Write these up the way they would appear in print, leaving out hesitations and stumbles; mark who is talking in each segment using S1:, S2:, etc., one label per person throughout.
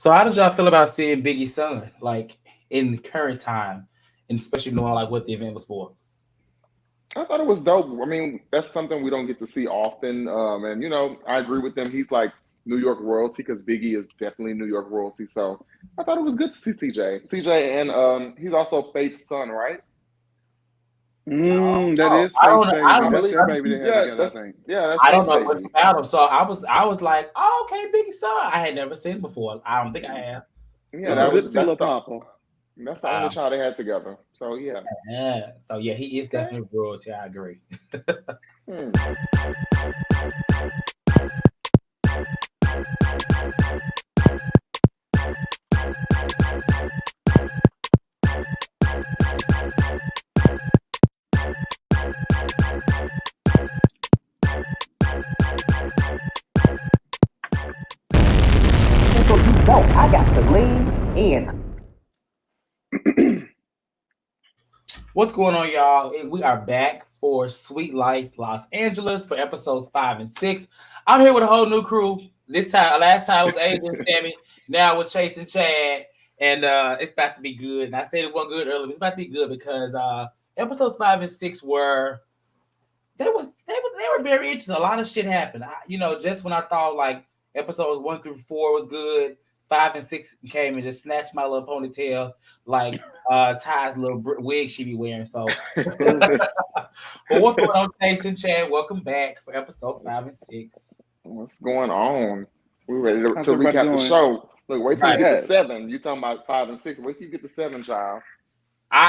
S1: So how did y'all feel about seeing Biggie's son, like in the current time, and especially knowing like what the event was for?
S2: I thought it was dope. I mean, that's something we don't get to see often. And I agree with them. He's like New York royalty because Biggie is definitely New York royalty. So I thought it was good to see CJ. CJ, and he's also Faith's son, right?
S3: That
S1: Oh,
S3: is Faith's
S1: I
S2: I
S3: baby.
S1: don't know.
S3: That's
S2: believe.
S3: their baby they had
S2: Yeah,
S3: together, I think.
S2: that's
S1: I don't
S2: Faith's
S1: know much
S2: baby.
S1: about him. So I was like, oh, okay, Biggie's son. I had never seen him before. I don't think I have.
S2: Yeah,
S3: Yeah,
S1: So
S3: good to see
S2: that's
S3: little
S2: the
S3: Papa.
S2: only
S1: wow.
S2: child they had together. So yeah.
S1: Yeah. So yeah, he is
S2: Okay.
S1: definitely royalty. I agree.
S2: Hmm.
S4: So you know I got to lean in.
S1: What's going on, y'all? We are back for Sweet Life Los Angeles for episodes 5 and 6. I'm here with a whole new crew. This time, last time was Adrian, Sammy. Now we're Chase and Chad, and it's about to be good. And I said it wasn't good earlier. It's about to be good because episodes 5 and 6 were they were very interesting. A lot of shit happened. Just when I thought like episodes 1 through 4 was good, 5 and 6 came and just snatched my little ponytail like Ty's little wig she be wearing. So,
S3: Oof.
S1: but what's going on, Jason Chad? Welcome back for episodes 5 and 6.
S2: What's going on? We ready
S3: How's
S2: to
S3: everybody
S2: recap the
S3: doing?
S2: show. Look, wait till you
S1: Right.
S2: get to
S3: Yes.
S2: 7. You talking about 5 and 6? Wait till you get to 7, child.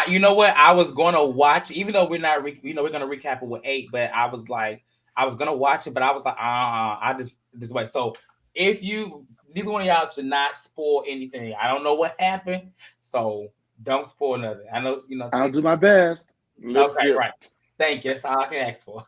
S1: You know what? I was gonna watch, even though we're not, we're gonna recap it with 8, but I was like, I was gonna watch it, but I was like, I just wait. So if you, neither one of y'all should not spoil anything. I don't know what happened, so don't spoil nothing. I know,
S3: I'll do my best.
S2: Lip
S1: Okay, right.
S2: zipped.
S1: Thank you. That's all I can ask for.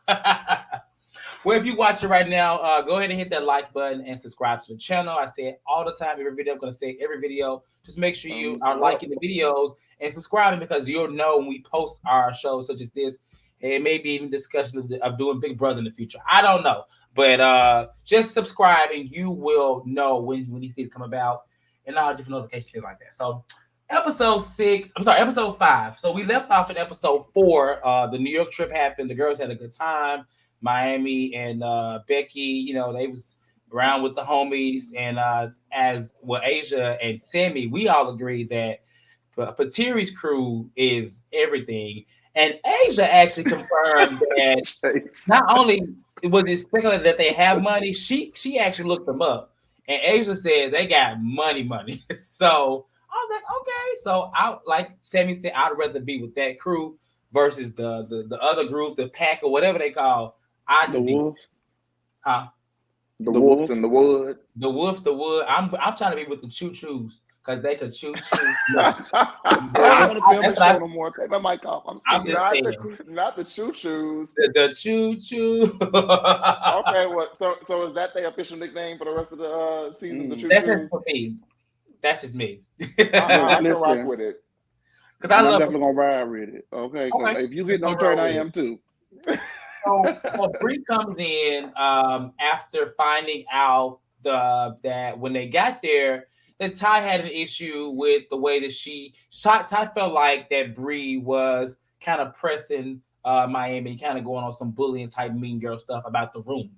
S1: Well, if you watch it right now, go ahead and hit that like button and subscribe to the channel. I say it all the time, every video. I'm going to say it every video. Just make sure you
S2: Thumbs
S1: are
S2: up.
S1: liking the videos and subscribing because you'll know when we post our shows such as this. It may be even discussion of doing Big Brother in the future. I don't know. But just subscribe and you will know when these things come about and all different notifications, things like that. So episode 5. So we left off in episode 4. The New York trip happened. The girls had a good time. Miami and Becky, they was around with the homies, and as well, Asia and Sammy, we all agreed that Patiri's crew is everything. And Asia actually confirmed that
S2: Chase.
S1: not only was it speculated that they have money, she actually looked them up, and Asia said they got money. So I was like, okay. So I like Sammy said, I'd rather be with that crew versus the other group, the pack or whatever they call. I
S3: The
S1: just be
S3: wolves.
S1: huh?
S2: The
S3: The
S2: wolves in
S3: wolves.
S2: the wood.
S1: The wolves, the wood. I'm trying to be with the choo choos because they could choo. No,
S3: I don't want to film
S1: that's
S3: the
S1: what
S3: show no more. Take my mic off. I'm
S1: I'm just
S3: scared.
S1: saying.
S2: Not the choo choos.
S1: The choo choo.
S2: Okay, what? So is that the official nickname for the rest of the season? The choo
S1: That's just
S2: choos.
S1: for me. That's just me.
S3: Look,
S2: I can rock
S3: listen,
S2: with it.
S1: Because I
S3: and I'm
S1: love.
S3: definitely gonna ride with it. Okay, because
S1: Okay,
S3: if you
S1: we're
S3: get no
S1: gonna
S3: turn,
S1: roll
S3: I
S1: with it.
S3: am too.
S1: So Bree comes in after finding out that when they got there, that Ty had an issue with the way that Ty felt like that Bree was kind of pressing Miami, kind of going on some bullying type mean girl stuff about the room.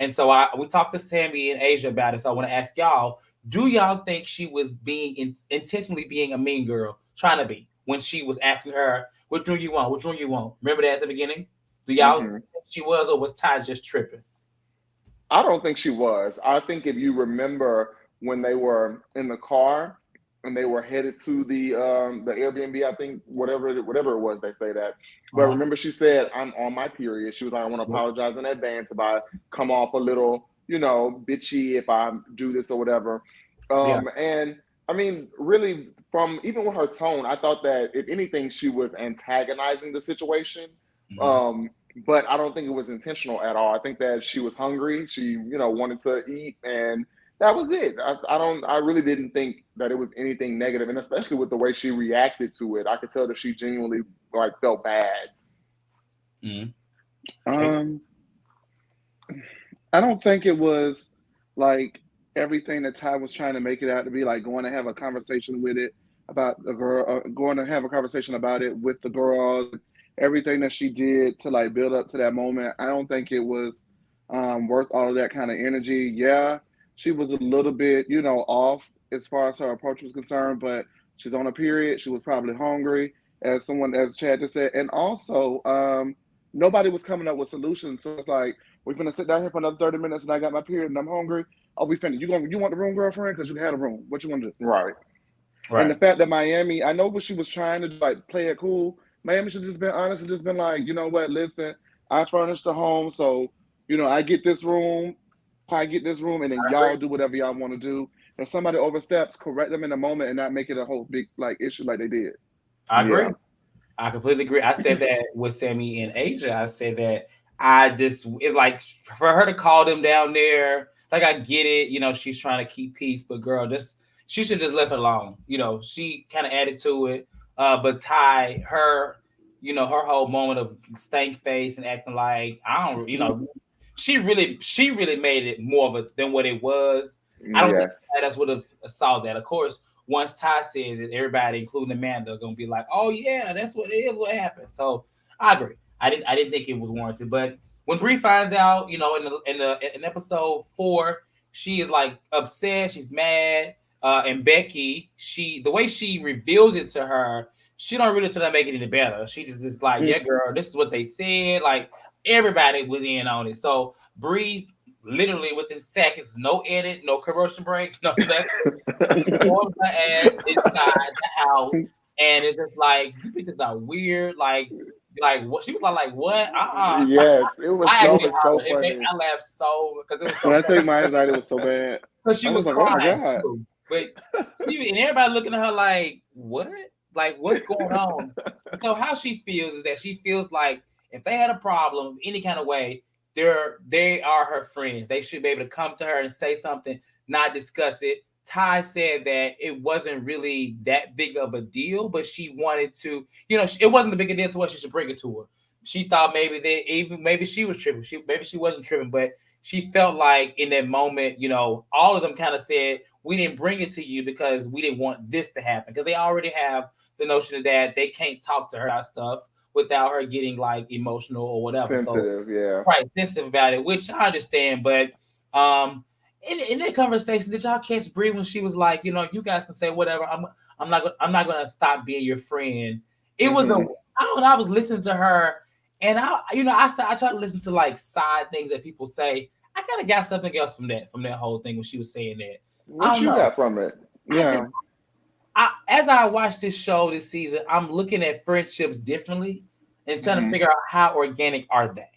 S1: And so we talked to Sammy and Asia about it. So I want to ask y'all: do y'all think she was being intentionally being a mean girl, trying to be when she was asking her, "Which room you want? Which room you want?" Remember that at the beginning? Do y'all
S2: Hmm.
S1: think she was, or was Ty just tripping?
S2: I don't think she was. I think if you remember when they were in the car and they were headed to the Airbnb, I think whatever it was, they say that. But
S1: Uh-huh.
S2: remember, she said, "I'm on my period." She was like, "I want to
S1: Yep.
S2: apologize in advance if I come off a little, bitchy if I do this or whatever."
S1: Yeah.
S2: And I mean, really, from even with her tone, I thought that if anything, she was antagonizing the situation.
S1: Mhm.
S2: Um, but I don't think it was intentional at all. I think that she was hungry. She, wanted to eat, and that was it. I really didn't think that it was anything negative, and especially with the way she reacted to it, I could tell that she genuinely like felt bad.
S1: Mhm. Chase.
S3: Um, I don't think it was like everything that Ty was trying to make it out to be, like going to have a conversation with it about the girl, going to have a conversation about it with the girl, everything that she did to like build up to that moment. I don't think it was worth all of that kind of energy. Yeah, she was a little bit, off as far as her approach was concerned, but she's on a period. She was probably hungry, as Chad just said, and also nobody was coming up with solutions. So it's like we're gonna sit down here for another 30 minutes, and I got my period, and I'm hungry. Oh, we finished. You want the room, girlfriend? Because you had a room. What you want to do?
S2: Right.
S3: And the fact that Miami, I know what she was trying to do, like play it cool. Miami should have just been honest and just been like, you know what? Listen, I furnished the home, so I get this room, and then y'all do whatever y'all want to do. If somebody oversteps, correct them in the moment and not make it a whole big like issue like they did.
S1: I agree.
S2: Yeah.
S1: I completely agree. I said that with Sammy and Asia. I said that it's like for her to call them down there. Like I get it, she's trying to keep peace, but girl, she should just left it alone. She kind of added to it. But Ty, her whole moment of stank face and acting like I don't, she really made it more of a than what it was. I don't think Ty would have saw that. Of course, once Ty says it, everybody, including Amanda, are gonna be like, "Oh yeah, that's what it is. What happened?" So I agree. I didn't think it was warranted. But when Bree finds out, in episode 4, she is like upset. She's mad. And Becky, the way she reveals it to her, she don't really try to make it any better. She just is like, yeah, girl, this is what they said. Like everybody was in on it. So Bree, literally within seconds, no edit, no commercial breaks, no nothing. Storms her ass inside the house, and it's just like you bitches are weird. Like what she was like what?
S2: Yes, it was so funny.
S1: I laughed so because it was so.
S3: When I think my anxiety was so bad
S1: because she was
S3: like,
S1: crying.
S3: oh my God.
S1: Too. But and everybody looking at her like, what? Like, what's going on? So how she feels is that she feels like if they had a problem any kind of way, they are her friends. They should be able to come to her and say something, not discuss it. Ty said that it wasn't really that big of a deal, but she wanted to, it wasn't a big a deal to her. She should bring it to her. She thought maybe she was tripping. Maybe she wasn't tripping, but she felt like in that moment, all of them kind of said, we didn't bring it to you because we didn't want this to happen. Because they already have the notion that they can't talk to her about stuff without her getting like emotional or whatever.
S2: Sensitive, yeah.
S1: Right, sensitive about it, which I understand. But in that conversation, did y'all catch Bree when she was like, you guys can say whatever. I'm not gonna stop being your friend. It was I was listening to her. And I try to listen to like side things that people say. I kind of got something else from that whole thing when she was saying that.
S2: What you got from it?
S3: Yeah.
S1: As I watch this show this season, I'm looking at friendships differently and trying to figure out how organic are they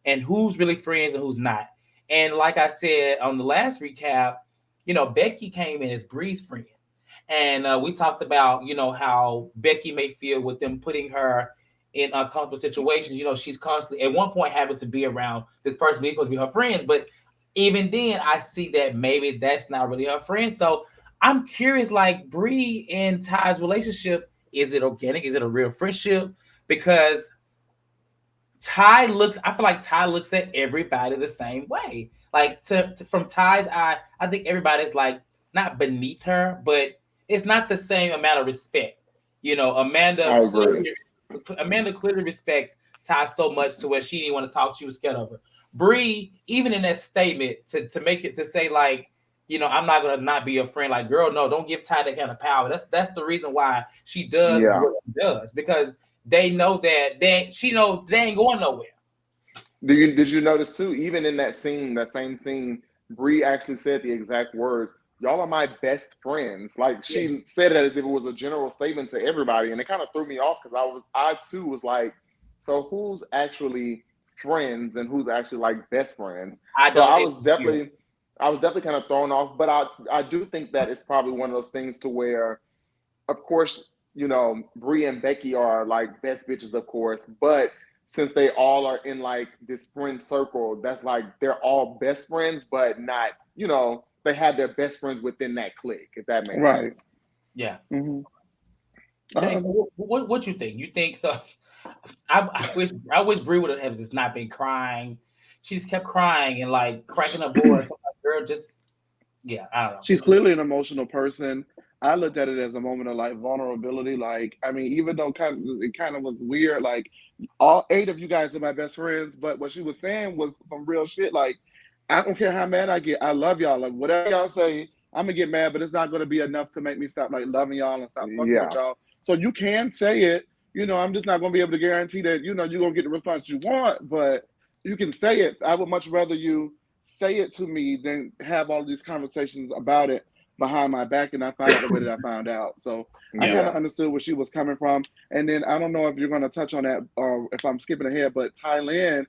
S1: and who's really friends and who's not. And like I said on the last recap, Becky came in as Bree's friend. And we talked about, how Becky may feel with them putting her in uncomfortable situations. She's constantly at one point having to be around this person because supposed to be her friends. But even then, I see that maybe that's not really her friend. So I'm curious, like Bree and Ty's relationship, is it organic? Is it a real friendship? Because I feel like Ty looks at everybody the same way. Like from Ty's eye, I think everybody's like not beneath her, but it's not the same amount of respect. Amanda clearly respects Ty so much to where she didn't want to talk. She was scared of her. Bree, even in that statement, to make it to say like, I'm not gonna not be a friend. Like, girl, no, don't give Ty that kind of power. That's the reason why she does what she does, because they know that she knows they ain't going nowhere.
S2: Did you notice too? Even in that same scene, Bree actually said the exact words, "Y'all are my best friends." Like she said it as if it was a general statement to everybody, and it kind of threw me off because I too was like, so who's actually friends and who's actually like best friends? I was definitely kind of thrown off, but I do think that it's probably one of those things to where, of course, Bree and Becky are like best bitches, of course, but since they all are in like this friend circle, that's like they're all best friends, but not, they have their best friends within that clique, if that makes sense.
S1: Yeah.
S3: Mm-hmm.
S1: James, what you think? You think so? I wish Bree would have just not been crying. She just kept crying and like cracking up doors. So like, girl, just Yeah, I don't know.
S3: She's clearly an emotional person. I looked at it as a moment of like vulnerability. Like, I mean, even though it kind of was weird, like all 8 of you guys are my best friends, but what she was saying was some real shit. Like, I don't care how mad I get, I love y'all. Like, whatever y'all say, I'm gonna get mad, but it's not gonna be enough to make me stop like loving y'all and stop fucking with
S2: Yeah.
S3: y'all. So you can say it. I'm just not gonna be able to guarantee that you're gonna get the response you want, but you can say it. I would much rather you say it to me than have all these conversations about it behind my back and I find out the way that I found out. So I kind
S2: Yeah.
S3: of understood where she was coming from. And then I don't know if you're going to touch on that or if I'm skipping ahead, but Tylynn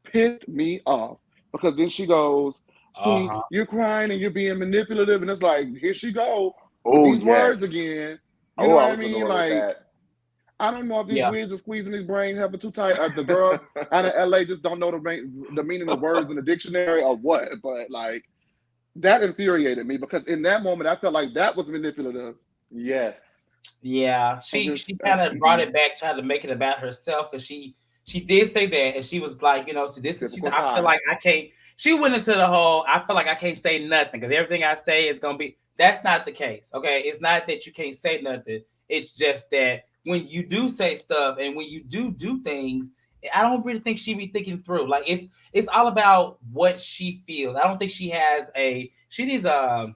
S3: pissed me off because then she goes, see,
S1: Uh-huh.
S3: you're crying and you're being manipulative. And it's like, here she go with
S2: Oh,
S3: these words
S2: yes.
S3: again. You know
S2: Oh,
S3: what
S2: I
S3: I
S2: was
S3: mean?
S2: annoyed with
S3: Like,
S2: that.
S3: I don't know if these
S1: Yeah.
S3: wigs are squeezing his brain, having too tight. The girls out of LA just don't know the meaning of words in the dictionary or what. But like, that infuriated me because in that moment I felt like that was manipulative.
S2: Yes.
S1: Yeah, she kind of brought it back, tried to make it about herself because she did say that, and she was like, so this is. She
S2: Typical
S1: said, I feel
S2: Ty.
S1: like I can't. She went into the whole. I feel like I can't say nothing because everything I say is gonna be. That's not the case. Okay, it's not that you can't say nothing. It's just that when you do say stuff and when you do things, I don't really think she be thinking through. Like it's all about what she feels. I don't think she has a. She needs a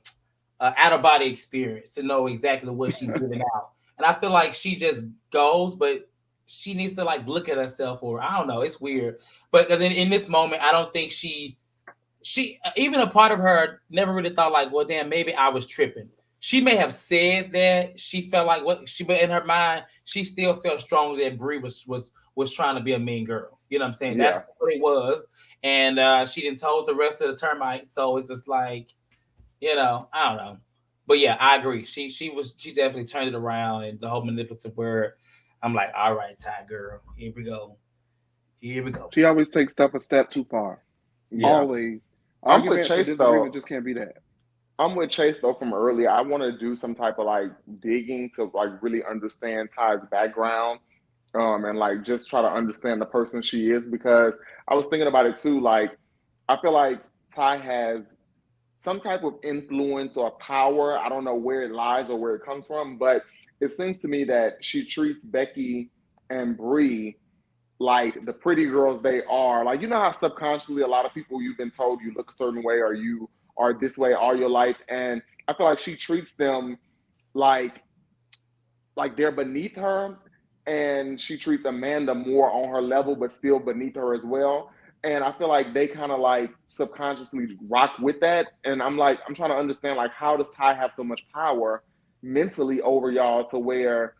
S1: out of body experience to know exactly what she's giving out. And I feel like she just goes, but she needs to like look at herself, or I don't know. It's weird, but because in this moment, I don't think she even a part of her never really thought like, well, damn, maybe I was tripping. She may have said that she felt like but in her mind, she still felt strongly that Bree was trying to be a mean girl. You know what I'm saying?
S2: Yeah.
S1: That's what it was, and she didn't told the rest of the termites. So it's just like, I don't know. But yeah, I agree. She definitely turned it around, and the whole manipulative word. I'm like, all right, Ty girl, here we go. Here we go.
S3: She always takes stuff a step too far.
S2: Yeah.
S3: Always.
S2: I'm with
S3: Arguments or
S2: Chase
S3: disagreement
S2: though.
S3: just can't be that.
S2: I'm with Chase though from earlier. I want to do some type of like digging to like really understand Ty's background, and like just try to understand the person she is because I was thinking about it too. Like, I feel like Ty has some type of influence or power. I don't know where it lies or where it comes from, but it seems to me that she treats Becky and Bree like the pretty girls they are. Like, you know how subconsciously a lot of people you've been told you look a certain way or you are this way all your life. And I feel like she treats them like they're beneath her, and she treats Amanda more on her level, but still beneath her as well. And I feel like they kind of like subconsciously rock with that. And I'm trying to understand like how does Ty have so much power mentally over y'all to where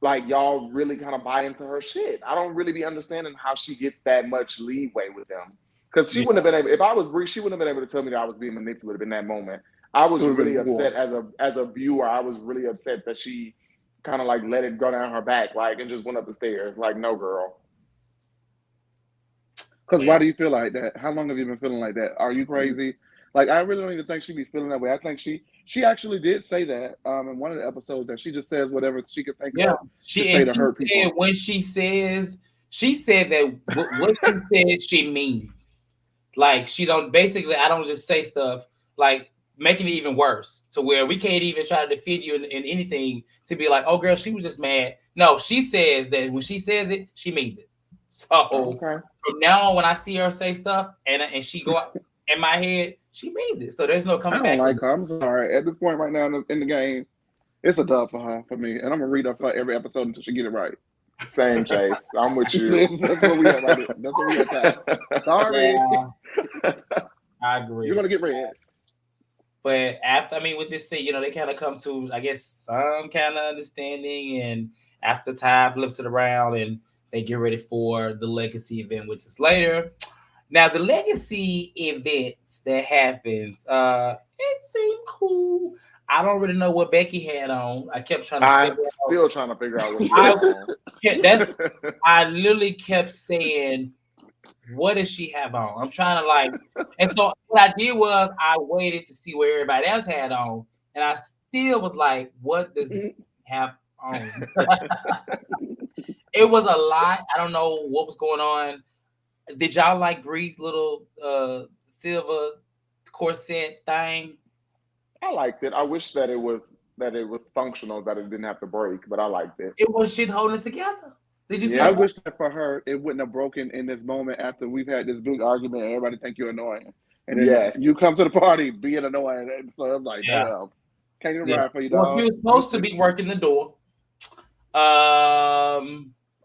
S2: like y'all really kind of buy into her shit. I don't really be understanding how she gets that much leeway with them. Because she
S1: Yeah.
S2: wouldn't have been able, if I was Bree, she wouldn't have been able to tell me that I was being manipulative in that moment. I
S3: It
S2: was
S3: would have
S2: really
S3: been
S2: upset
S3: war.
S2: as a viewer. I was really upset that she kind of like let it go down her back, like, and just went up the stairs. Like, no, girl.
S3: Because
S1: Yeah.
S3: why do you feel like that? How long have you been feeling like that? Are you crazy? Like, I really don't even think she be feeling that way. I think she actually did say that in one of the episodes that she just says whatever she can think
S1: Yeah.
S3: of to
S1: She
S3: say
S1: and
S3: to
S1: she
S3: hurt
S1: said
S3: people.
S1: when she said that what she said she means. Like she don't basically I don't just say stuff like making it even worse to where we can't even try to defend you in anything to be like, oh girl, she was just mad. No, she says that when she says it, she means it. So
S2: Okay.
S1: from now on, when I see her say stuff and she go out in my head, she means it. So there's no
S3: I
S1: coming
S3: don't
S1: back.
S3: like her. I'm sorry. At this point right now in the game, it's a dub for her for me, and I'm gonna read her for every episode until she get it right.
S2: Same, Chase. I'm with you.
S3: That's where we at right now. That's where we at, Ty. Sorry,
S1: Yeah, I agree.
S3: you're gonna get red.
S1: But after, I mean, with this scene, they kind of come to, I guess, some kind of understanding. And after Ty flips it around and they get ready for the legacy event, which is later. Now, the legacy events that happens, it seemed cool. I don't really know what Becky had on. I kept trying to
S2: I'm
S1: figure out.
S2: still trying to figure out what she
S1: I
S2: had on.
S1: that's I literally kept saying, what does she have on? I'm trying to like, and so what I did was I waited to see what everybody else had on, and I still was like, what does he have on? It was a lot. I don't know what was going on. Did y'all like Bree's little silver corset thing?
S2: I liked it. I wish that it was functional, that it didn't have to break, but I liked it.
S1: It was shit holding it together. Did you see
S3: I
S2: Yeah.
S1: that?
S3: wish that for her it wouldn't have broken in this moment after we've had this big argument and everybody think you're annoying. And then
S2: Yes.
S3: you come to the party being annoying. And so I'm like,
S1: Yeah.
S3: damn, can't even
S1: Yeah.
S3: ride for you,
S1: Well,
S3: dog.
S1: she was supposed to be working the door.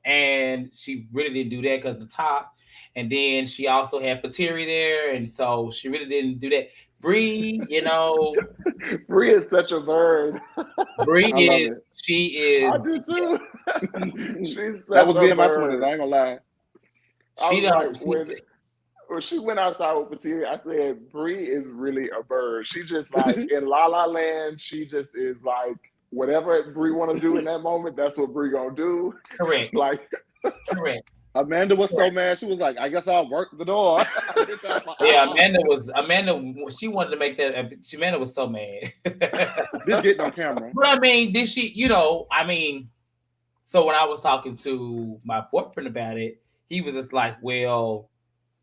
S1: And she really didn't do that because the top. And then she also had Pateri there, and so she really didn't do that. Bree,
S2: Bree is such a bird.
S1: Bree
S3: I love
S1: is
S3: it.
S1: she
S2: I
S1: is
S2: do too. She's
S3: That
S2: such
S3: was
S2: a
S3: me in my
S2: bird.
S3: 20s. I ain't gonna lie.
S2: I
S1: she
S2: was
S1: don't
S2: like, when she went outside with Pateri, I said, Bree is really a bird. She just like in La La Land, she just is like whatever Bree want to do in that moment, that's what Bree gonna do.
S1: correct.
S2: Like,
S3: Amanda was so mad. She was like, I guess I'll work the door.
S1: Yeah, Amanda. She wanted to make that. Amanda was so mad.
S3: This getting on camera.
S1: But I mean, did she? So when I was talking to my boyfriend about it, he was just like, "Well,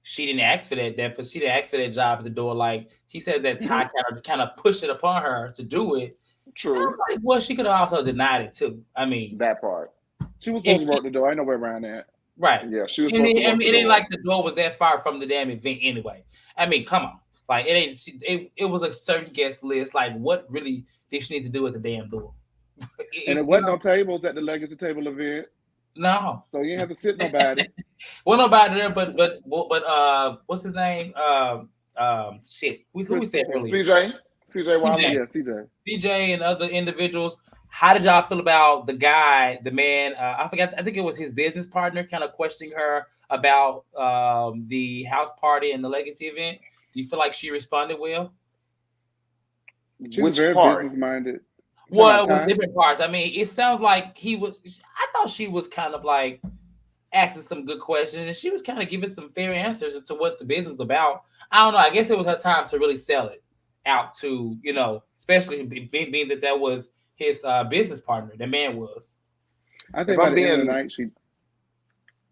S1: she didn't ask for that, but she didn't ask for that job at the door." Like he said that Ty kind of pushed it upon her to do it.
S2: true.
S1: I'm like, well, she could have also denied it too. I mean,
S2: That part.
S3: She was supposed to work the door. Ain't no way around that.
S1: right?
S2: Yeah, she was
S1: And
S2: supposed to work
S1: it
S2: the
S1: ain't
S2: door.
S1: like the door was that far from the damn event anyway. I mean, come on, like it ain't. It was a certain guest list. Like, what really did she need to do at the damn door?
S3: And it wasn't no tables at the Legacy Table event.
S1: No.
S3: So you didn't have to sit nobody.
S1: Well, nobody there, but what's his name? Shit. Who we said earlier?
S2: CJ Wilder.
S3: Yeah, CJ.
S1: PJae and other individuals. How did y'all feel about the guy, the man? I forgot. I think it was his business partner, kind of questioning her about the house party and the legacy event. Do you feel like she responded well?
S3: She's
S2: Which
S3: very
S2: part?
S3: business minded.
S1: Well, it was different parts. I mean, it sounds like he was. I thought she was kind of like asking some good questions, and she was kind of giving some fair answers to what the business is about. I don't know. I guess it was her time to really sell it out to, especially being that was his business partner. The man was.
S3: I think by the end of the night,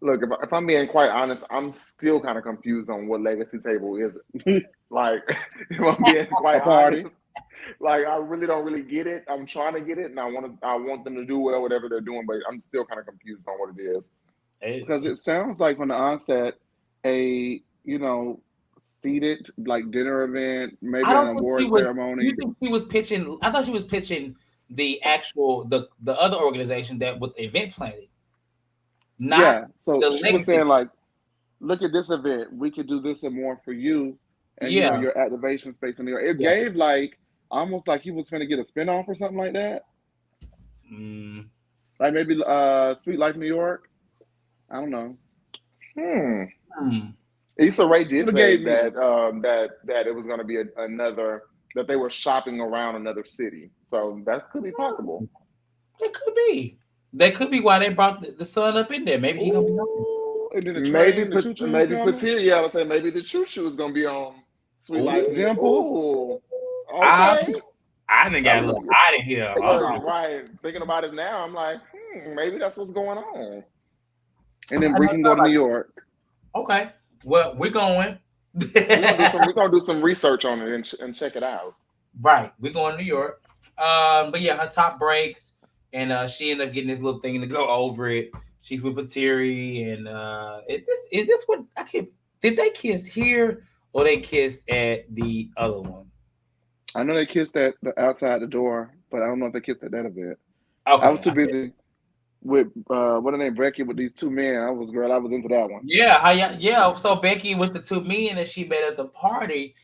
S2: look. If I'm being quite honest, I'm still kind of confused on what legacy table is. Like, if I'm being quite honest, like I really don't really get it. I'm trying to get it, and I want them to do well, whatever they're doing, but I'm still kind of confused on what it is.
S3: Because it sounds like from the onset, a seated like dinner event, maybe an award ceremony.
S1: You think she was pitching? I thought she was pitching the actual the other organization that with the event planning.
S3: So she was saying like, look at this event. We could do this and more for you, and your activation space in there. It gave like almost like he was going to get a spinoff or something like that. Like maybe Sweet Life New York. I don't know.
S2: Issa Rae did say that it was going to be another, that they were shopping around another city. So that could be possible.
S1: It could be. That could be why they brought the son up in there. Maybe he's gonna be on.
S2: Maybe Pateri. I would say maybe the choo choo is gonna be on Sweet Life
S3: Dimple.
S2: Okay.
S1: I didn't got a little out of here.
S2: Right. Thinking about it now, I'm like, maybe that's what's going on.
S3: And then we can go to New York.
S1: Okay. Well, we're going.
S2: We're gonna do some research on it and check it out.
S1: Right. We're going to New York. But yeah, her top breaks, and she ended up getting this little thing to go over it. She's with Pateri, and is this what I can't? Did they kiss here or they kissed at the other one?
S3: I know they kissed at outside the door, but I don't know if they kissed at that event.
S1: Okay,
S3: I was too busy with what her name, Becky, with these two men. I was into that one.
S1: Yeah. So Becky with the two men that she met at the party,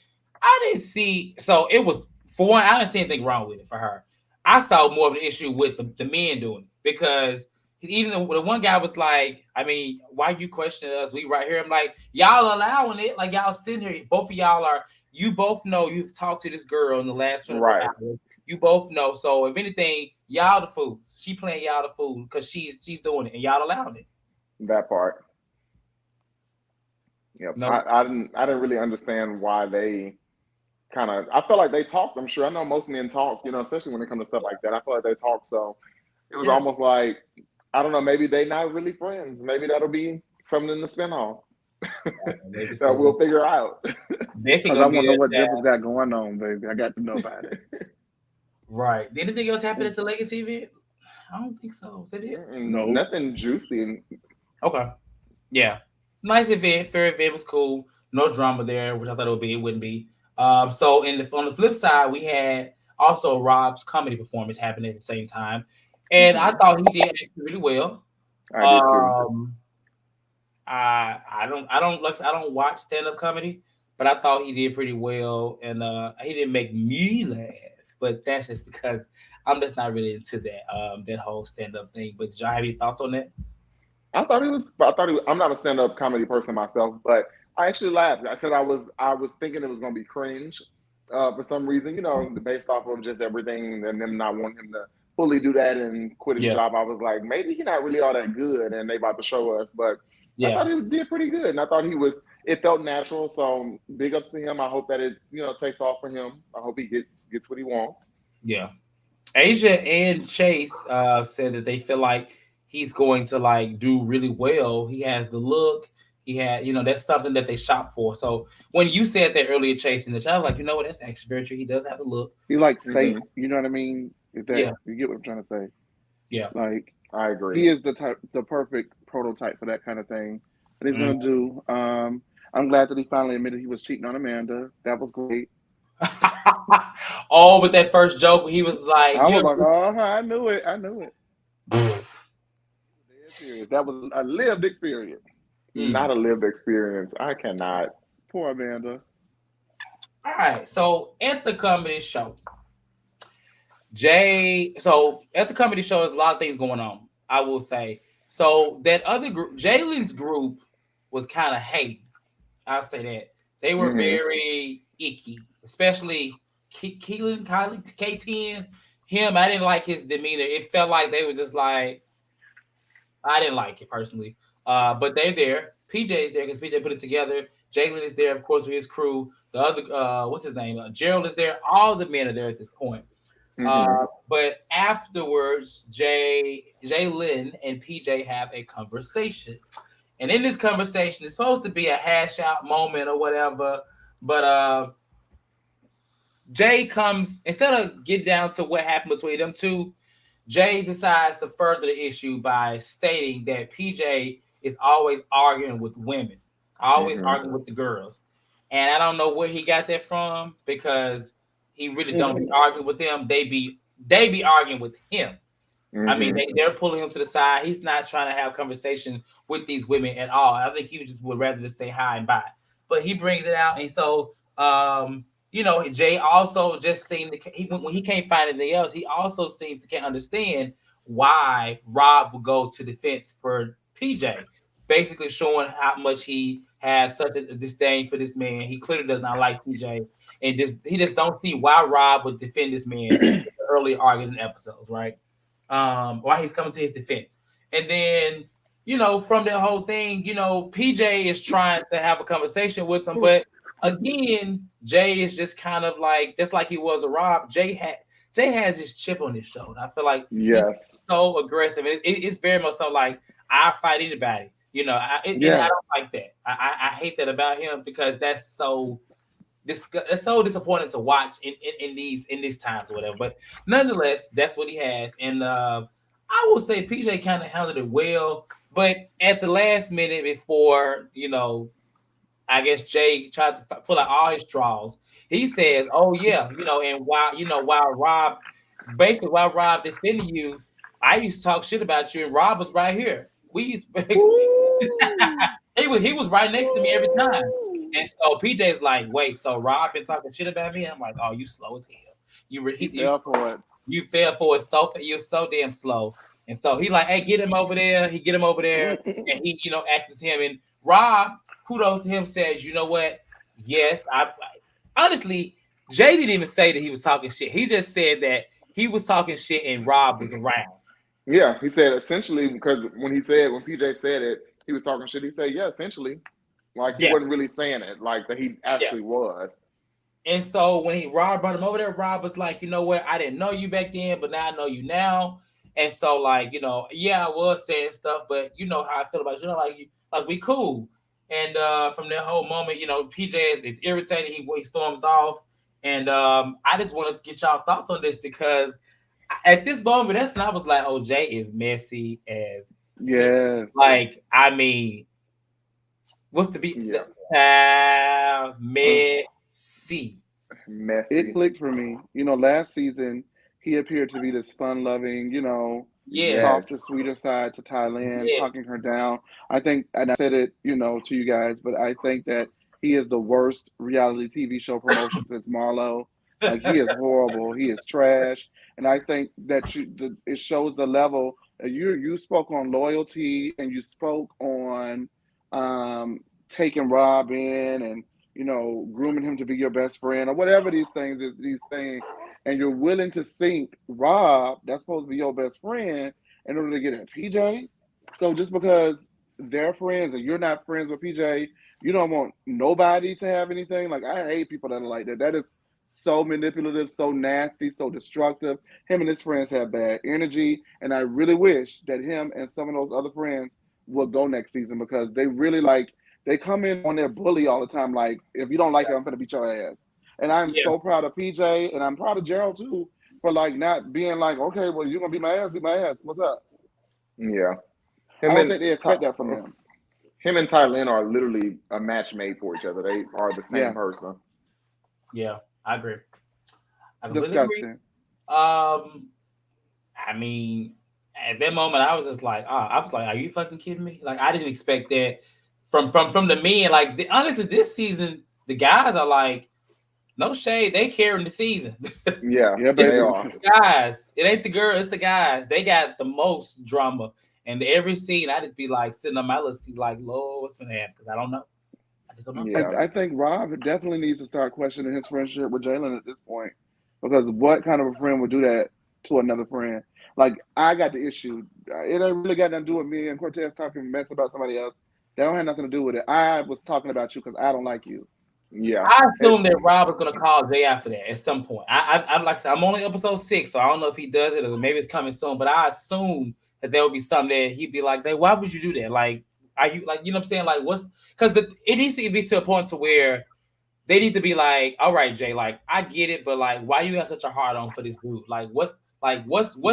S1: I didn't see. So it was, for one, I didn't see anything wrong with it for her. I saw more of an issue with the men doing it, because even the one guy was like, I mean, why you questioning us? We right here. I'm like, y'all allowing it. Like, y'all sitting here. Both of y'all are, you both know you've talked to this girl in the last 24 hours. You both know. So if anything, y'all the fools. She playing y'all the fool because she's doing it and y'all allowing it.
S2: That part. Yep. No. I didn't really understand why they I felt like they talked. I'm sure. I know most men talk, especially when it comes to stuff like that. I feel like they talk. So it was almost like, I don't know, maybe they not really friends. Maybe that'll be something in the spinoff that we'll figure out.
S3: Because I want to know what Dimple's got going on, baby. I got to know about it.
S1: Right. Did anything else happen at the Legacy event? I don't think so. Is that it?
S3: No.
S2: Nothing juicy. And
S1: Okay. Yeah. Nice event. Fair event was cool. No drama there, which I thought it would be. It wouldn't be. So on the flip side, we had also Rob's comedy performance happening at the same time, and I thought he did actually really well.
S2: I did too.
S1: Um, I don't watch stand up comedy, but I thought he did pretty well, and he didn't make me laugh, but that's just because I'm just not really into that whole stand up thing. But did y'all have any thoughts on that?
S2: I thought he was. I thought he was, I'm not a stand up comedy person myself, but I actually laughed because I was thinking it was going to be cringe for some reason. You know, based off of just everything and them not wanting him to fully do that and quit his
S1: Yeah,
S2: job. I was like, maybe he's not really all that good, and they about to show us. But I
S1: yeah,
S2: thought he did pretty good, and I thought he was. It felt natural. So big ups to him. I hope that it takes off for him. I hope he gets what he wants.
S1: yeah. Asia and Chase said that they feel like he's going to like do really well. He has the look. He had, that's something that they shop for. So when you said that earlier, Chase, in the chat, I was like, what? That's actually very true. He does have the look.
S3: He like safe.
S2: Hmm.
S3: You know what I mean? Is that
S1: Yeah,
S3: you get what I'm trying to say?
S1: yeah.
S3: Like
S2: I agree.
S3: he is the perfect prototype for that kind of thing. And he's
S1: Mm.
S3: gonna do. I'm glad that he finally admitted he was cheating on Amanda. That was great.
S1: Oh, with that first joke, he was like,
S3: I was like, oh, I knew it. I knew it. Dead serious. That was a lived experience.
S1: Mm.
S2: Not a lived experience. I cannot.
S3: Poor Amanda.
S1: All right. So at the comedy show, so at the comedy show, there's a lot of things going on, I will say. So that other group, Jalen's group, was kind of hating. I'll say that. They were
S2: Hmm.
S1: very icky, especially Kylie, K10. Him, I didn't like his demeanor. It felt like they was just like, I didn't like it personally. But they're there. PJ is there because PJ put it together. Jaylenn is there, of course, with his crew. The other, what's his name? Gerald is there. All the men are there at this point.
S2: Hmm.
S1: But afterwards, Jaylenn and PJ have a conversation. And in this conversation, it's supposed to be a hash out moment or whatever. But Jay comes, instead of get down to what happened between them two, Jay decides to further the issue by stating that PJ is always arguing with women, always
S2: Hmm.
S1: arguing with the girls. And I don't know where he got that from because he really don't be arguing with them. They be arguing with him. I mean,
S2: Hmm.
S1: they're pulling him to the side. He's not trying to have conversation with these women at all. I think he just would rather just say hi and bye. But he brings it out, and so Jay also just seemed to when he can't find anything else, he also seems to can't understand why Rob would go to defense for PJ, basically showing how much he has such a disdain for this man. He clearly does not like PJ, and he just don't see why Rob would defend this man in the early arguments and episodes, right? Why he's coming to his defense. And then, from that whole thing, PJ is trying to have a conversation with him, but again, Jay is just kind of like, just like he was a Rob, Jay has his chip on his shoulder. I feel like he's
S2: Yes.
S1: so aggressive. It's very much so like I fight anybody, and I
S3: Yeah.
S1: don't like that. I hate that about him because that's so it's so disappointing to watch in these times or whatever. But nonetheless, that's what he has. And I will say PJ kind of handled it well. But at the last minute before, I guess Jay tried to pull out all his straws. He says, "Oh yeah, and while Rob defending you, I used to talk shit about you, and Rob was right here. We used
S2: Ooh.
S1: he was right next to me every time."
S2: Ooh.
S1: And so PJ's like, "Wait, so Rob been talking shit about me?" And I'm like, "Oh, you slow as hell. You
S3: He fell for it.
S1: you fell for it you're so damn slow." And so he like, "Hey, get him over there." He get him over there, and he asks him. And Rob, kudos to him, says, "You know what? Yes, honestly, Jay didn't even say that he was talking shit. He just said that he was talking shit and Rob was around."
S2: Yeah, he said essentially because when PJ said it, he was talking shit. He said, yeah, essentially, like he
S1: Yeah,
S2: wasn't really saying it, like that he
S1: yeah.
S2: actually was.
S1: And so when Rob brought him over there, Rob was like, "You know what? I didn't know you back then, but now I know you now." And so like, yeah, I was saying stuff, but you know how I feel about you. Like we cool. And from that whole moment, PJ is irritated. He storms off, And I just wanted to get y'all thoughts on this because at this moment, that's when I was like, "Oh, Jay is messy as
S3: Yes.
S1: like." I mean, what's the beat?
S2: Yeah.
S1: Child messy.
S2: Messy.
S3: It clicked for me. Last season he appeared to be this fun-loving,
S1: Yes,
S3: softer, sweeter side to Tylynn,
S1: yeah,
S3: talking her down. I think, and I said it, to you guys, but I think that he is the worst reality TV show promotion since Marlo. Like he is horrible. He is trash, and I think that it shows the level. You spoke on loyalty, and you spoke on um, taking Rob in, and grooming him to be your best friend, or whatever these things, and you're willing to sink Rob, that's supposed to be your best friend, in order to get at PJ. So just because they're friends and you're not friends with PJ, you don't want nobody to have anything. Like I hate people that are like that. That is so manipulative, so nasty, so destructive. Him and his friends have bad energy, and I really wish that him and some of those other friends will go next season because they really they come in on their bully all the time. Like, if you don't like it, I'm gonna beat your ass. And I'm
S1: yeah.
S3: so proud of PJ, and I'm proud of Gerald too for not being like, okay, well, you're gonna beat my ass. What's up?
S2: Yeah.
S3: I
S2: Him
S3: don't
S2: and
S3: think they expect that from him.
S2: him and Tylynn are literally a match made for each other. They are the same
S3: Yeah,
S2: person.
S1: Yeah, I agree. I completely agree.
S3: disgusting.
S1: I mean, at that moment, I was just like, I was like, are you fucking kidding me? Like, I didn't expect that from the men. Like, honestly, this season, the guys are like, no shade, they carrying the season.
S2: Yeah,
S3: Yeah,
S1: It's
S2: they
S3: baby.
S2: are.
S1: the guys. It ain't the girl. It's the guys. They got the most drama. And every scene, I just be like sitting on my little seat, like, Lord, what's gonna happen? Because I don't know. I just don't know.
S2: Yeah.
S3: I think Rob definitely needs to start questioning his friendship with Jaylenn at this point, because what kind of a friend would do that to another friend? Like I got the issue. It ain't really got nothing to do with me and Cortez talking mess about somebody else. That don't have nothing to do with it. I was talking about you because I don't like you.
S2: Yeah.
S1: I
S2: It,
S1: assume that Rob is gonna call Jay after that at some point. I'm like I said, I'm only episode 6, so I don't know if he does it or maybe it's coming soon. But I assume that there will be something that he'd be like, "Hey, why would you do that? Like, are you like, you know what I'm saying? Like, what's because it needs to be to a point to where they need to be like, all right, Jay, like I get it, but like, why you got such a hard on for this dude? Like, what's
S3: What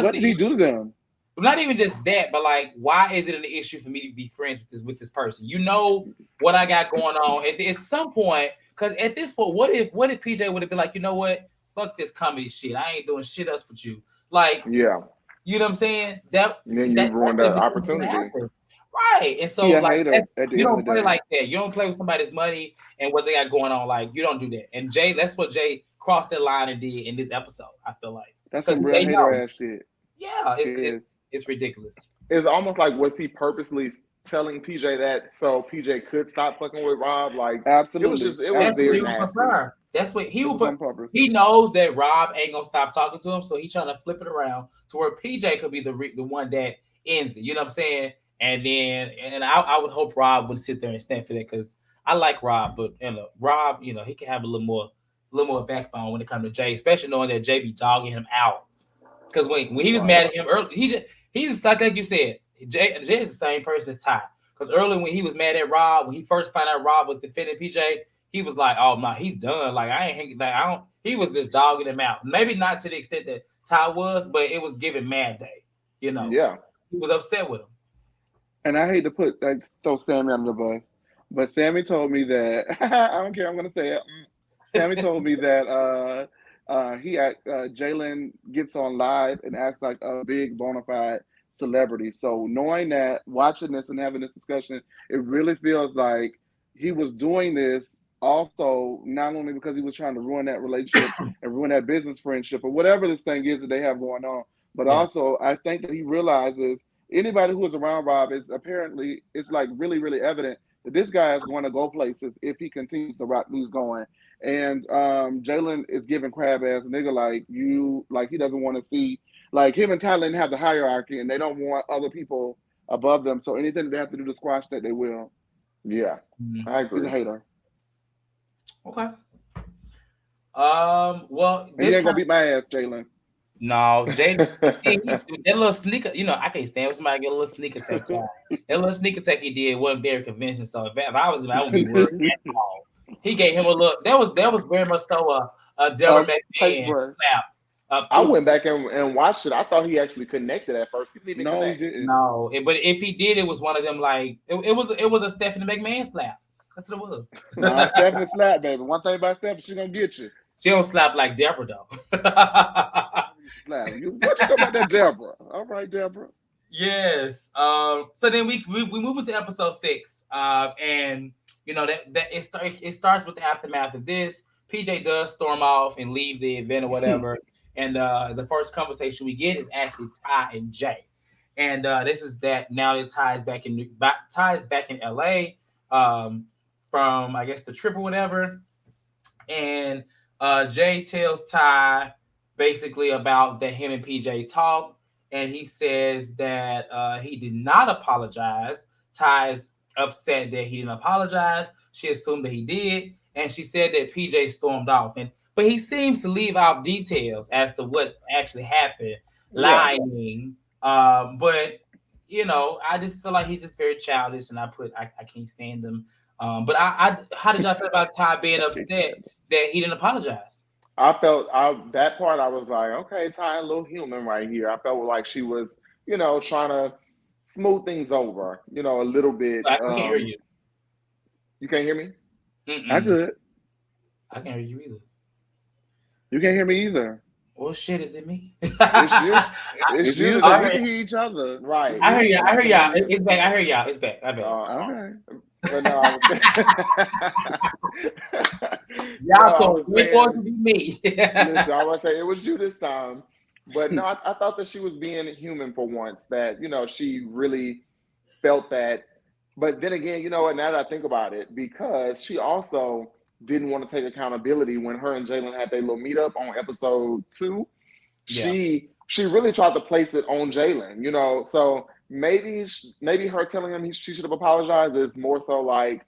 S1: the
S3: did he
S1: issue?
S3: do to them?
S1: Not even just that, but like, why is it an issue for me to be friends with this person? You know what I got going on at some point. Because at this point, what if PJ would have been like, you know what, fuck this comedy shit. I ain't doing shit else with you. Like,
S2: yeah.
S1: you know what I'm saying? That
S2: And then you
S1: that
S2: ruined
S1: would
S2: that
S1: be something gonna
S2: opportunity.
S1: happen. Right. And so
S3: He a
S1: like
S3: hater at the
S1: you
S3: end of
S1: don't
S3: the
S1: play
S3: day.
S1: like that. You don't play with somebody's money and what they got going on. Like you don't do that. And Jay, that's what Jay crossed that line and did in this episode. I feel like
S3: That's
S1: because
S3: some real
S1: they
S3: hater
S1: know.
S3: ass shit.
S1: Yeah,
S3: It is.
S1: it's ridiculous.
S2: It's almost like, was he purposely telling PJ that so PJ could stop fucking with Rob? Like
S3: Absolutely.
S2: it was
S1: That's what
S2: very
S1: he
S3: Absolutely.
S1: would
S2: nasty.
S1: prefer. That's what he
S3: It
S1: would
S3: was
S1: put.
S3: on purpose.
S1: He knows that Rob ain't gonna stop talking to him, so he's trying to flip it around to where PJ could be the one that ends it. You know what I'm saying? And then, and I would hope Rob would sit there and stand for that because I like Rob, but Rob, he can have a little more backbone when it comes to Jay, especially knowing that Jay be dogging him out. Because when he was
S2: Right.
S1: mad at him early, he's like you said, Jay is the same person as Ty. Because early when he was mad at Rob, when he first found out Rob was defending PJ, he was like, "Oh my, he's done. Like I ain't hanging. Like I don't." He was just dogging him out. Maybe not to the extent that Ty was, but it was giving mad day.
S2: Yeah.
S1: He was upset with him.
S3: And I hate to throw Sammy under the bus, but Sammy told me that I don't care. I'm gonna say it. Sammy told me that Jaylenn gets on live and acts like a big bona fide celebrity. So knowing that, watching this and having this discussion, it really feels like he was doing this also not only because he was trying to ruin that relationship and ruin that business friendship or whatever this thing is that they have going on, but
S1: Yeah.
S3: also I think that he realizes anybody who is around Rob is apparently it's like really, really evident that this guy is going to go places if he continues to rock these going. And Jaylenn is giving crab ass nigga like he doesn't want to see like him and Tylynn have the hierarchy and they don't want other people above them. So anything they have to do to squash that, they will.
S2: Yeah.
S1: Mhm.
S2: I
S3: He's a
S2: agree.
S3: hater.
S1: Okay. Well,
S3: And he
S1: this
S3: ain't gonna
S1: kind
S3: beat my ass, Jaylenn.
S1: no, Jay, that little sneaker. I can't stand when somebody get a little sneak attack. That little sneak attack he did wasn't very convincing. So if I was him, I wouldn't be worried at all. He gave him a look. That was very much so a Deborah McMahon
S3: Paper.
S1: slap.
S2: I went back and watched it. I thought he actually connected at first. He didn't even
S3: No, he
S2: connect.
S3: didn't.
S1: No, but if he did, it was one of them like it was a Stephanie McMahon slap. That's what it was.
S3: Nah, Stephanie slap, baby. One thing about Stephanie, she gonna get you.
S1: She don't slap like Deborah though.
S3: Slap you. What you know about that, Deborah? All right, Deborah.
S1: Yes. So then we move into episode 6. And you know that it starts with the aftermath of this. PJ does storm off and leave the event or whatever. And the first conversation we get is actually Ty and Jay. And this is that now it ties back in LA from I guess the trip or whatever. And Jay tells Ty basically about that him and PJ talk, and he says that he did not apologize. Ty's upset that he didn't apologize. She assumed that he did, and she said that PJ stormed off. But he seems to leave out details as to what actually happened, lying. But you know, I just feel like he's just very childish, and I can't stand him. But how did y'all feel about Ty being upset that he didn't apologize?
S2: I felt that part. I was like, okay, Ty, a little human right here. I felt like she was, trying to smooth things over, a little bit.
S1: I can't hear you.
S2: You can't hear me?
S1: Mm-mm.
S3: I could.
S1: I can't hear you either.
S3: You can't hear me either.
S1: Well, shit, is it me?
S2: It's you.
S3: It's you.
S1: you.
S3: We can hear each other.
S2: Right.
S1: I hear y'all. It's back. I hear y'all. It's back. I bet.
S3: Okay.
S2: But no,
S1: Y'all told me going to be me.
S2: Listen, I was say it was you this time. But no, I thought that she was being human for once. That she really felt that. But then again, now that I think about it, because she also didn't want to take accountability when her and Jaylenn had their little meetup on episode 2.
S1: Yeah.
S2: She really tried to place it on Jaylenn, so maybe her telling him she should have apologized is more so like,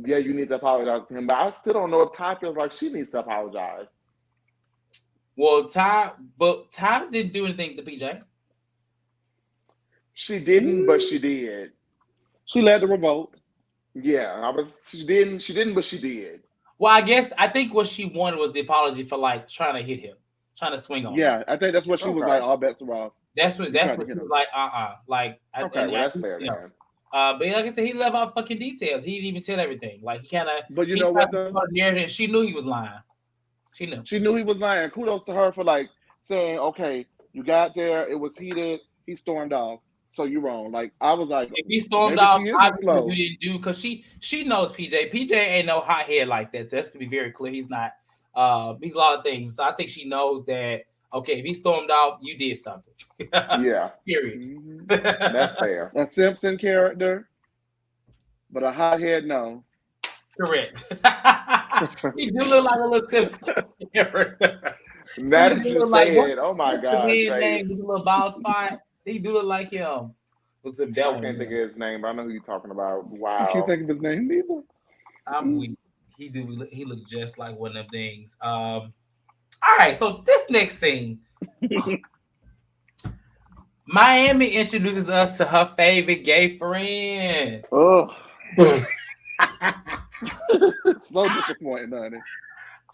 S2: yeah, you need to apologize to him. But I still don't know if Ty feels like she needs to apologize.
S1: Well, Ty didn't do anything to PJ.
S2: She didn't, but she did.
S3: She led the revolt.
S2: Yeah, she didn't, but she did.
S1: Well, I think what she wanted was the apology for like trying to hit him, trying to swing on him.
S3: Yeah, I think that's what she was like. All bets are off.
S1: That's what she was like. Like,
S2: okay, well, that's fair, man.
S1: But like I said, he left out fucking details. He didn't even tell everything. Like he kind of.
S3: But you know what? Though?
S1: She knew he was lying. She knew.
S3: She knew he was lying. Kudos to her for like saying, "Okay, you got there. It was heated. He stormed off. So you're wrong." Like I was like,
S1: if he stormed off, obviously you didn't do because she knows PJ. PJ ain't no hothead like that. So that's to be very clear. He's not. He's a lot of things. So I think she knows that. Okay, if he stormed off, you did something.
S2: Yeah.
S1: Period.
S3: Mm-hmm.
S2: That's fair.
S3: A Simpson character, but a hothead, no.
S1: Correct. He do look like a little Simpson character.
S2: Now that you say it, oh my God,
S1: name with a little bald spot. He do look like him. What's the devil?
S2: I can't think of his name, but I know who you're talking about. Wow.
S3: I can't think of his name either.
S1: I'm weak. He looked just like one of them things. All right, so this next scene, Miami introduces us to her favorite gay friend.
S3: Oh, so disappointing, honey.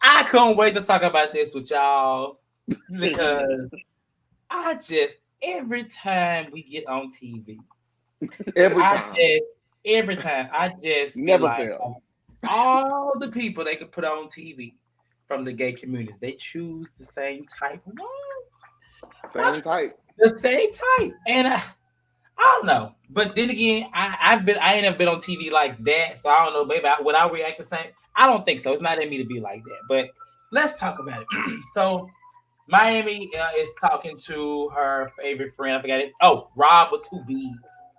S1: I couldn't wait to talk about this with y'all because every time we get on TV, every time I just
S3: never
S1: like,
S3: tell
S1: all the people they could put on TV from the gay community, they choose the same type of ones.
S2: Same type.
S1: The same type. And I don't know. But then again, I ain't never been on TV like that. So I don't know. Maybe would I react the same? I don't think so. It's not in me to be like that. But let's talk about it. So Miami is talking to her favorite friend. I forgot it. Oh, Rob with 2 B's.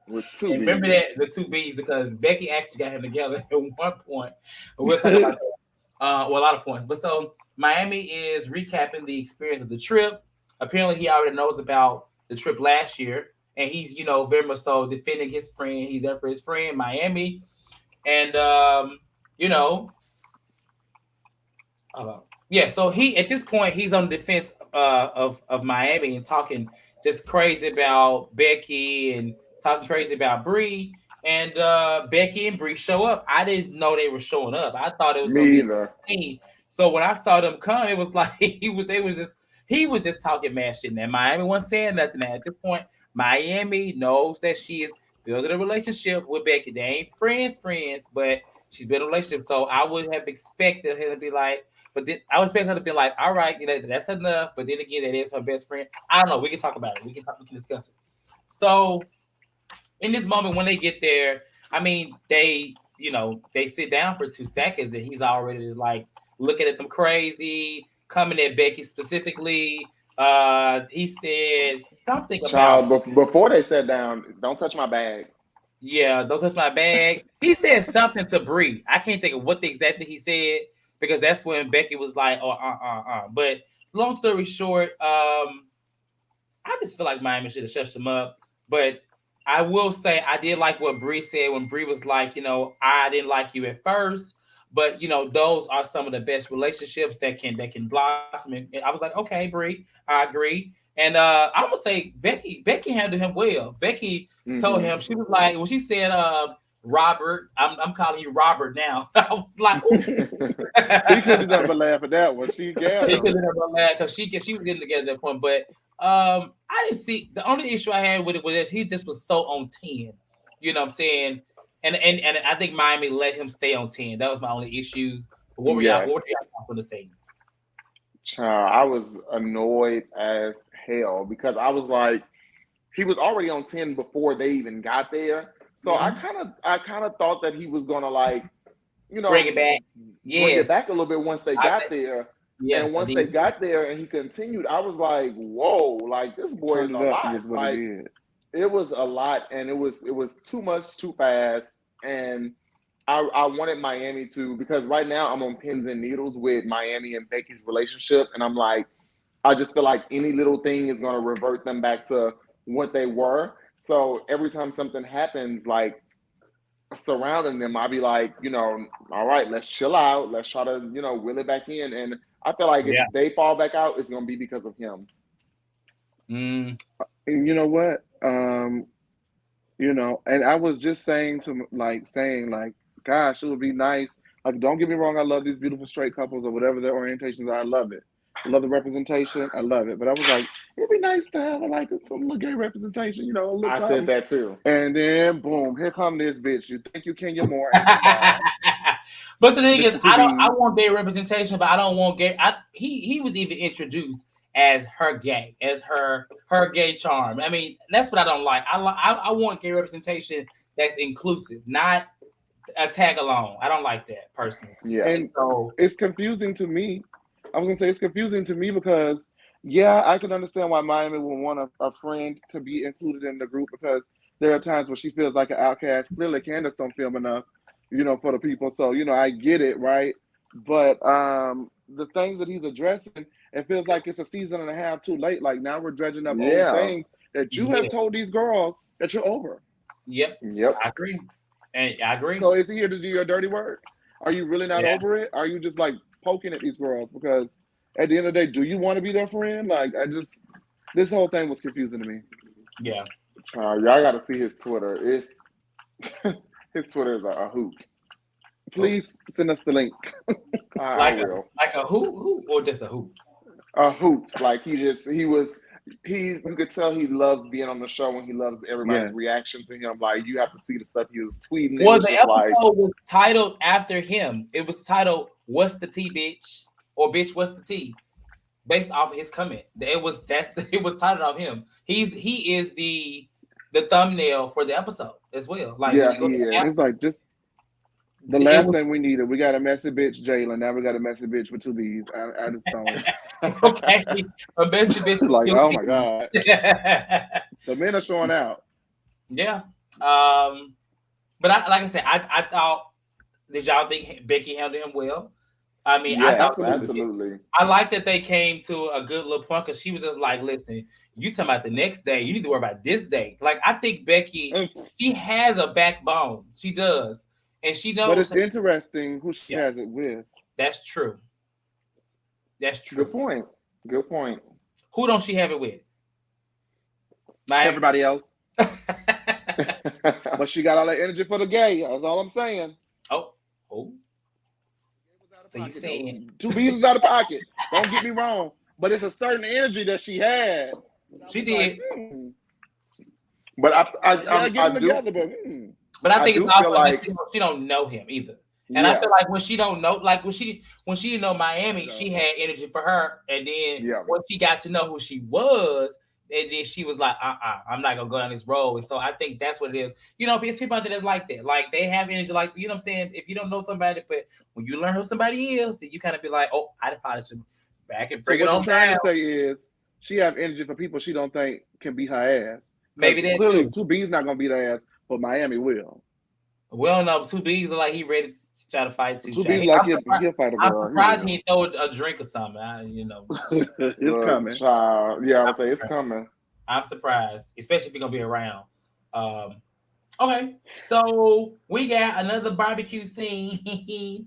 S2: With 2 B's.
S1: Remember that, the 2 B's, because Becky actually got him together at one point. But we'll talk about that. A lot of points. But so Miami is recapping the experience of the trip. Apparently, he already knows about the trip last year, and he's very much so defending his friend. He's there for his friend Miami, and So he at this point he's on the defense of Miami and talking just crazy about Becky and talking crazy about Bree. And Becky and Bree show up. I didn't know they were showing up. I thought it was
S2: me either.
S1: So when I saw them come, it was like he was just talking mad shit. And Miami wasn't saying nothing. At this point, Miami knows that she is building a relationship with Becky. They ain't friends, but she's been in a relationship. So I would have expected her to be like, but then I would expect her to be like, all right, that's enough. But then again, that is her best friend. I don't know. We can talk about it. We can discuss it. So in this moment when they get there, I mean, they sit down for 2 seconds and he's already just like looking at them crazy, coming at Becky specifically. He said something about,
S2: Child, before they sat down, don't touch my bag.
S1: yeah, don't touch my bag. He said something to Bree. I can't think of what exactly he said because that's when Becky was like, oh, But long story short, I just feel like Miami should have shut them up. But I will say I did like what Bree said when Bree was like, I didn't like you at first, but those are some of the best relationships that can blossom. And I was like, okay, Bree, I agree. And I'm gonna say Becky handled him well. Becky told him, she was like, when she said, Robert, I'm calling you Robert now. I was like,
S3: He couldn't help but laugh at that one. She gathered
S1: he
S3: him.
S1: couldn't help but laugh because she was getting together at that point. But I didn't see, the only issue I had with it was that he just was so on 10. You know what I'm saying? And I think Miami let him stay on 10. That was my only issues. But
S2: Yes.
S1: what were y'all going to say?
S2: Child, I was annoyed as hell because I was like, he was already on 10 before they even got there. So
S1: Mhm.
S2: I kind of thought that he was gonna like,
S1: Bring it back.
S2: bring it
S1: Yes.
S2: back a little bit once they
S1: I
S2: got
S1: think,
S2: there. And
S1: yes, I
S2: once they
S1: did.
S2: got there and he continued, I was like, whoa, like this boy is
S3: Turned
S2: a
S3: it up
S2: lot.
S3: is what he
S2: Like
S3: did.
S2: it was a lot and it was too much too fast. And I wanted Miami to, because right now I'm on pins and needles with Miami and Becky's relationship. And I'm like, I just feel like any little thing is going to revert them back to what they were. So every time something happens, like surrounding them, I'll be like, all right, let's chill out. Let's try to, will it back in. And I feel like if
S1: Yeah.
S2: they fall back out, it's going to be because of him.
S1: Mm,
S3: And you know what? And I was just saying gosh, it would be nice. Like, don't get me wrong, I love these beautiful straight couples or whatever their orientations are. I love it. I love the representation. I love it. But I was like, it'd be nice to have some little gay representation, a little
S2: I said
S3: something.
S2: that too.
S3: And then boom, here come this bitch. You think you Kenya Moore and combines.
S1: but the thing is,
S3: Mr. Two
S1: I
S3: B's.
S1: want gay representation, but I don't want gay. He was even introduced as her gay, as her gay charm. I mean, that's what I don't like. I want gay representation that's inclusive, not a tag along. I don't like that personally.
S2: Yeah.
S1: And
S3: And
S1: so
S3: it's confusing to me. I was gonna say it's confusing to me because yeah, I can understand why Miami would want a friend to be included in the group because there are times where she feels like an outcast. Clearly Candace don't film enough, for the people. So, I get it, right? But the things that he's addressing, it feels like it's a season and a half too late. Like now we're dredging up old
S2: Yeah.
S3: things that you
S1: yeah,
S3: have told these girls that you're over.
S1: yep,
S2: Yep.
S1: I agree, and I agree.
S3: So is he here to do your dirty work? Are you really not
S1: Yeah,
S3: over it? Are you just like poking at these girls? Because at the end of the day, do you want to be their friend? Like this whole thing was confusing to me.
S1: yeah,
S2: Y'all got to see his Twitter. It's his Twitter is a hoot.
S3: Please send us the link.
S2: I will.
S1: like a who or just a who.
S2: A hoot. Like you could tell he loves being on the show and he loves everybody's
S3: Yes.
S2: reaction to him. Like you have to see the stuff he was tweeting. It
S1: Well,
S2: was
S1: the
S2: just like,
S1: episode was titled after him. It was titled "What's the Tea, bitch?" or "Bitch, what's the tea?" Based off of his comment. It was titled off him. He is the thumbnail for the episode as well. Like when
S2: yeah,
S1: you go to
S2: he
S1: the
S2: is.
S1: app,
S3: It's like just the
S1: it
S3: last
S1: was
S3: thing we needed. We got a messy bitch, Jaylen. Now we got a messy bitch with two B's. I just don't.
S1: okay. A messy bitch with
S3: Like,
S1: two
S3: oh my
S1: B's.
S3: God. The men are showing out.
S1: Yeah. But like I said, I thought, did y'all think Becky handled him well? I mean, I thought
S2: Yes,
S3: Absolutely.
S2: absolutely.
S1: I like that they came to a good little point because she was just like, listen, you talking about the next day, you need to worry about this day. Like, I think Becky,
S3: And,
S1: she has a backbone. She does. And she
S3: but
S1: knows,
S3: it's interesting who she
S1: yeah,
S3: has it with.
S1: that's true. That's
S2: Good
S1: true.
S2: point. Good point.
S1: Who don't she have it with? Miami.
S3: Everybody else. But she got all that energy for the gay. That's all I'm saying.
S1: oh, oh.
S3: It was out
S1: So you saying
S3: 2 bees is out of pocket. Don't get me wrong, but it's a certain energy that she had.
S1: she did,
S2: But
S3: Yeah, get them
S2: I do
S3: together, but
S1: but I
S2: I
S1: think it's
S2: do feel
S1: also that
S2: like
S1: she don't know him either. And I
S2: yeah,
S1: feel like when she don't know, like when she didn't know Miami, she had energy for her, and then
S2: yeah.
S1: when she got to know who she was, and then she was like, I'm not gonna go down this road. And so I think that's what it is. You know, it's people out there that's like that. Like they have energy, like you know what I'm saying. If you don't know somebody, but when you learn who somebody is, then you kind of be like, oh, I probably should back and
S3: so
S1: bring it
S3: what you're
S1: on
S3: trying
S1: down.
S3: to say is she have energy for people she don't think can beat her ass.
S1: Maybe
S3: Because
S1: that
S3: clearly
S1: too.
S3: 2 bees not gonna beat her ass, but Miami will.
S1: We don't know. 2 B's are like he ready to try to fight too.
S3: 2 bees like he'll fight a
S1: I'm
S3: girl. He
S1: surprised
S3: will.
S1: he throw a drink or something. You know,
S3: It's
S2: Look,
S3: coming.
S2: child. Yeah, I would say it's coming.
S1: I'm surprised, especially if you're gonna be around. Um, okay, so we got another barbecue scene.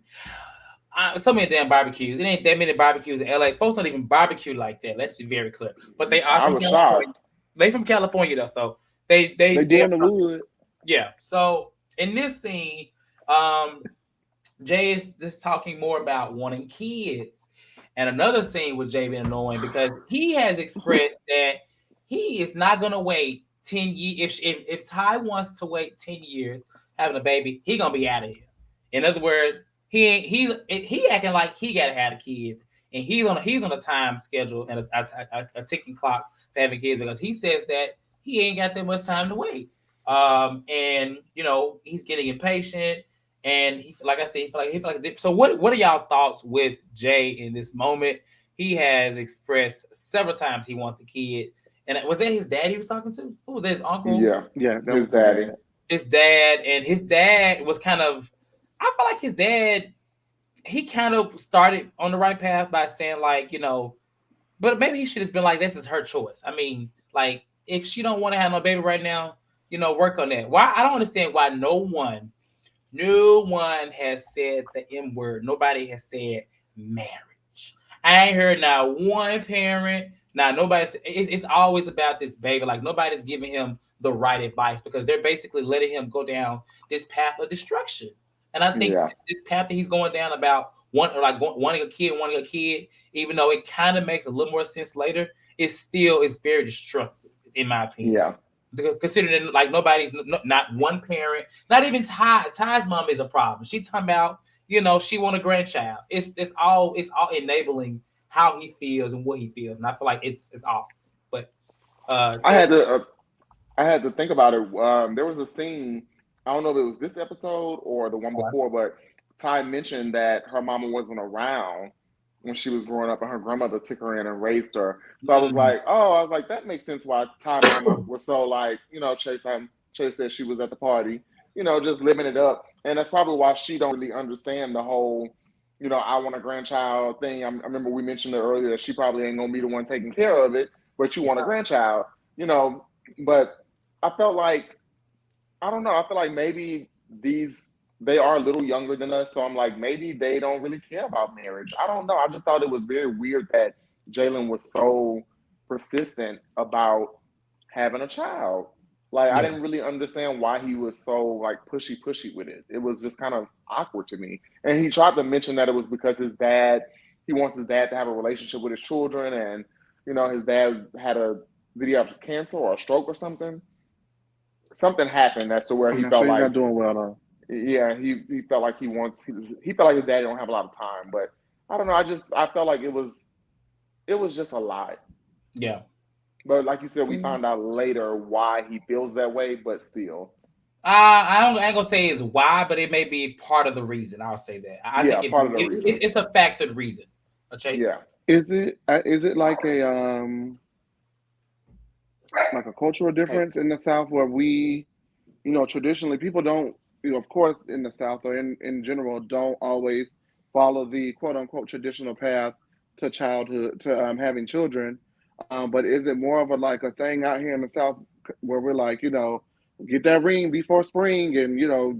S1: So many damn barbecues. It ain't that many barbecues in LA. Folks don't even barbecue like that. Let's be very clear. But they are
S2: I
S1: from
S2: was
S1: California.
S2: shocked.
S1: They from California though, so they
S3: They do in the wood.
S1: yeah. So in this scene, um, Jay is just talking more about wanting kids. And another scene with Jay being annoying because he has expressed that he is not gonna wait 10 years. If Ty wants to wait 10 years having a baby, he gonna be out of here. In other words, he acting like he gotta have the kids, and he's on a time schedule and a ticking clock for having kids because he says that he ain't got that much time to wait. And you know he's getting impatient, and he, like I said, he feel like. So what are y'all thoughts with Jay in this moment? He has expressed several times he wants a kid, and was that his dad he was talking to? Who was that? His uncle?
S2: Yeah,
S3: Yeah, that
S2: his
S3: was his
S2: daddy.
S3: dad.
S1: His dad, and his dad was kind of. I feel like his dad. He kind of started on the right path by saying like, but maybe he should have been like, this is her choice. I mean, like if she don't want to have no baby right now, work on that. Why? I don't understand why no one has said the M word. Nobody has said marriage. I ain't heard not one parent. Now nobody. It's always about this baby. Like nobody's giving him the right advice because they're basically letting him go down this path of destruction. And I think
S2: Yeah,
S1: this path that he's going down about wanting a kid, even though it kind of makes a little more sense later, it's very destructive in my opinion.
S2: yeah,
S1: Considering like nobody's not one parent, not even Ty's mom is a problem. She talking about she want a grandchild. It's all enabling how he feels and what he feels, and I feel like it's off. But
S2: I
S1: Jay,
S2: had to I had to think about it. There was a scene. I don't know if it was this episode or the one before, but Ty mentioned that her mama wasn't around when she was growing up, and her grandmother took her in and raised her. So I was like, that makes sense why Ty mama was so like, Chase said she was at the party, just living it up, and that's probably why she don't really understand the whole, I want a grandchild thing. I remember we mentioned it earlier that she probably ain't gonna be the one taking care of it, but you want a grandchild, you know. But I felt like I don't know. I feel like maybe they are a little younger than us, so I'm like maybe they don't really care about marriage. I don't know. I just thought it was very weird that Jaylen was so persistent about having a child. Like I
S1: yeah,
S2: didn't really understand why he was so like pushy with it. It was just kind of awkward to me. And he tried to mention that it was because he wants his dad to have a relationship with his children, and his dad had did he have cancer or a stroke or something? Something happened as to where
S3: I'm
S2: he
S3: not
S2: felt
S3: sure he's
S2: like
S3: not doing well though.
S2: yeah, he felt like he felt like his dad don't have a lot of time. But I don't know. I felt like it was just a lot.
S1: yeah.
S2: But like you said, we
S3: Mm.
S2: found out later why he feels that way. But still,
S1: I ain't gonna say it's why, but it may be part of the reason. I'll say that. I think
S2: yeah, part of the reason.
S1: it's a factored reason. A chase.
S2: Yeah,
S3: Is it like a cultural
S2: hey,
S3: difference in the South where we, traditionally people don't, of course in the South or in general don't always follow the quote unquote traditional path to childhood to having children, but is it more of a thing out here in the South where we're like, get that ring before spring and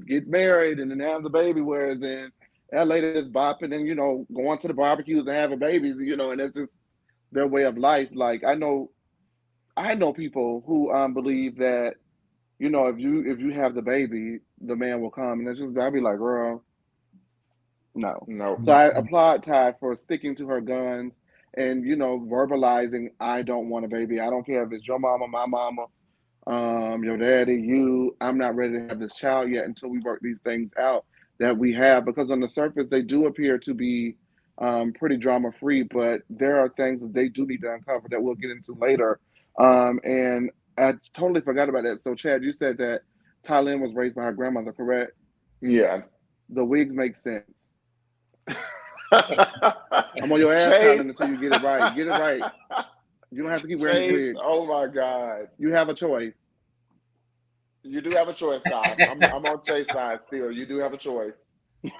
S3: get married and then have the baby, whereas in LA is bopping and going to the barbecues and having babies, and it's just their way of life. Like I know people who believe that if you have the baby, the man will come, and it's just I'd be like, girl, No.
S2: No.
S3: So I applaud Ty for sticking to her guns and, verbalizing, I don't want a baby. I don't care if it's your mama, my mama, your daddy, you. I'm not ready to have this child yet until we work these things out that we have. Because on the surface, they do appear to be pretty drama free, but there are things that they do need to uncover that we'll get into later. And I totally forgot about that. So, Chad, you said that Tylynn was raised by her grandmother, correct?
S2: Yeah.
S3: The wigs make sense. I'm on your ass,
S2: Chase.
S3: Tylynn, until you get it right. Get it right. You don't have to keep wearing these
S2: Chase,
S3: wigs.
S2: oh my God.
S3: You have a choice.
S2: You do have a choice, Ty. I'm on Chase side still. You do have a choice.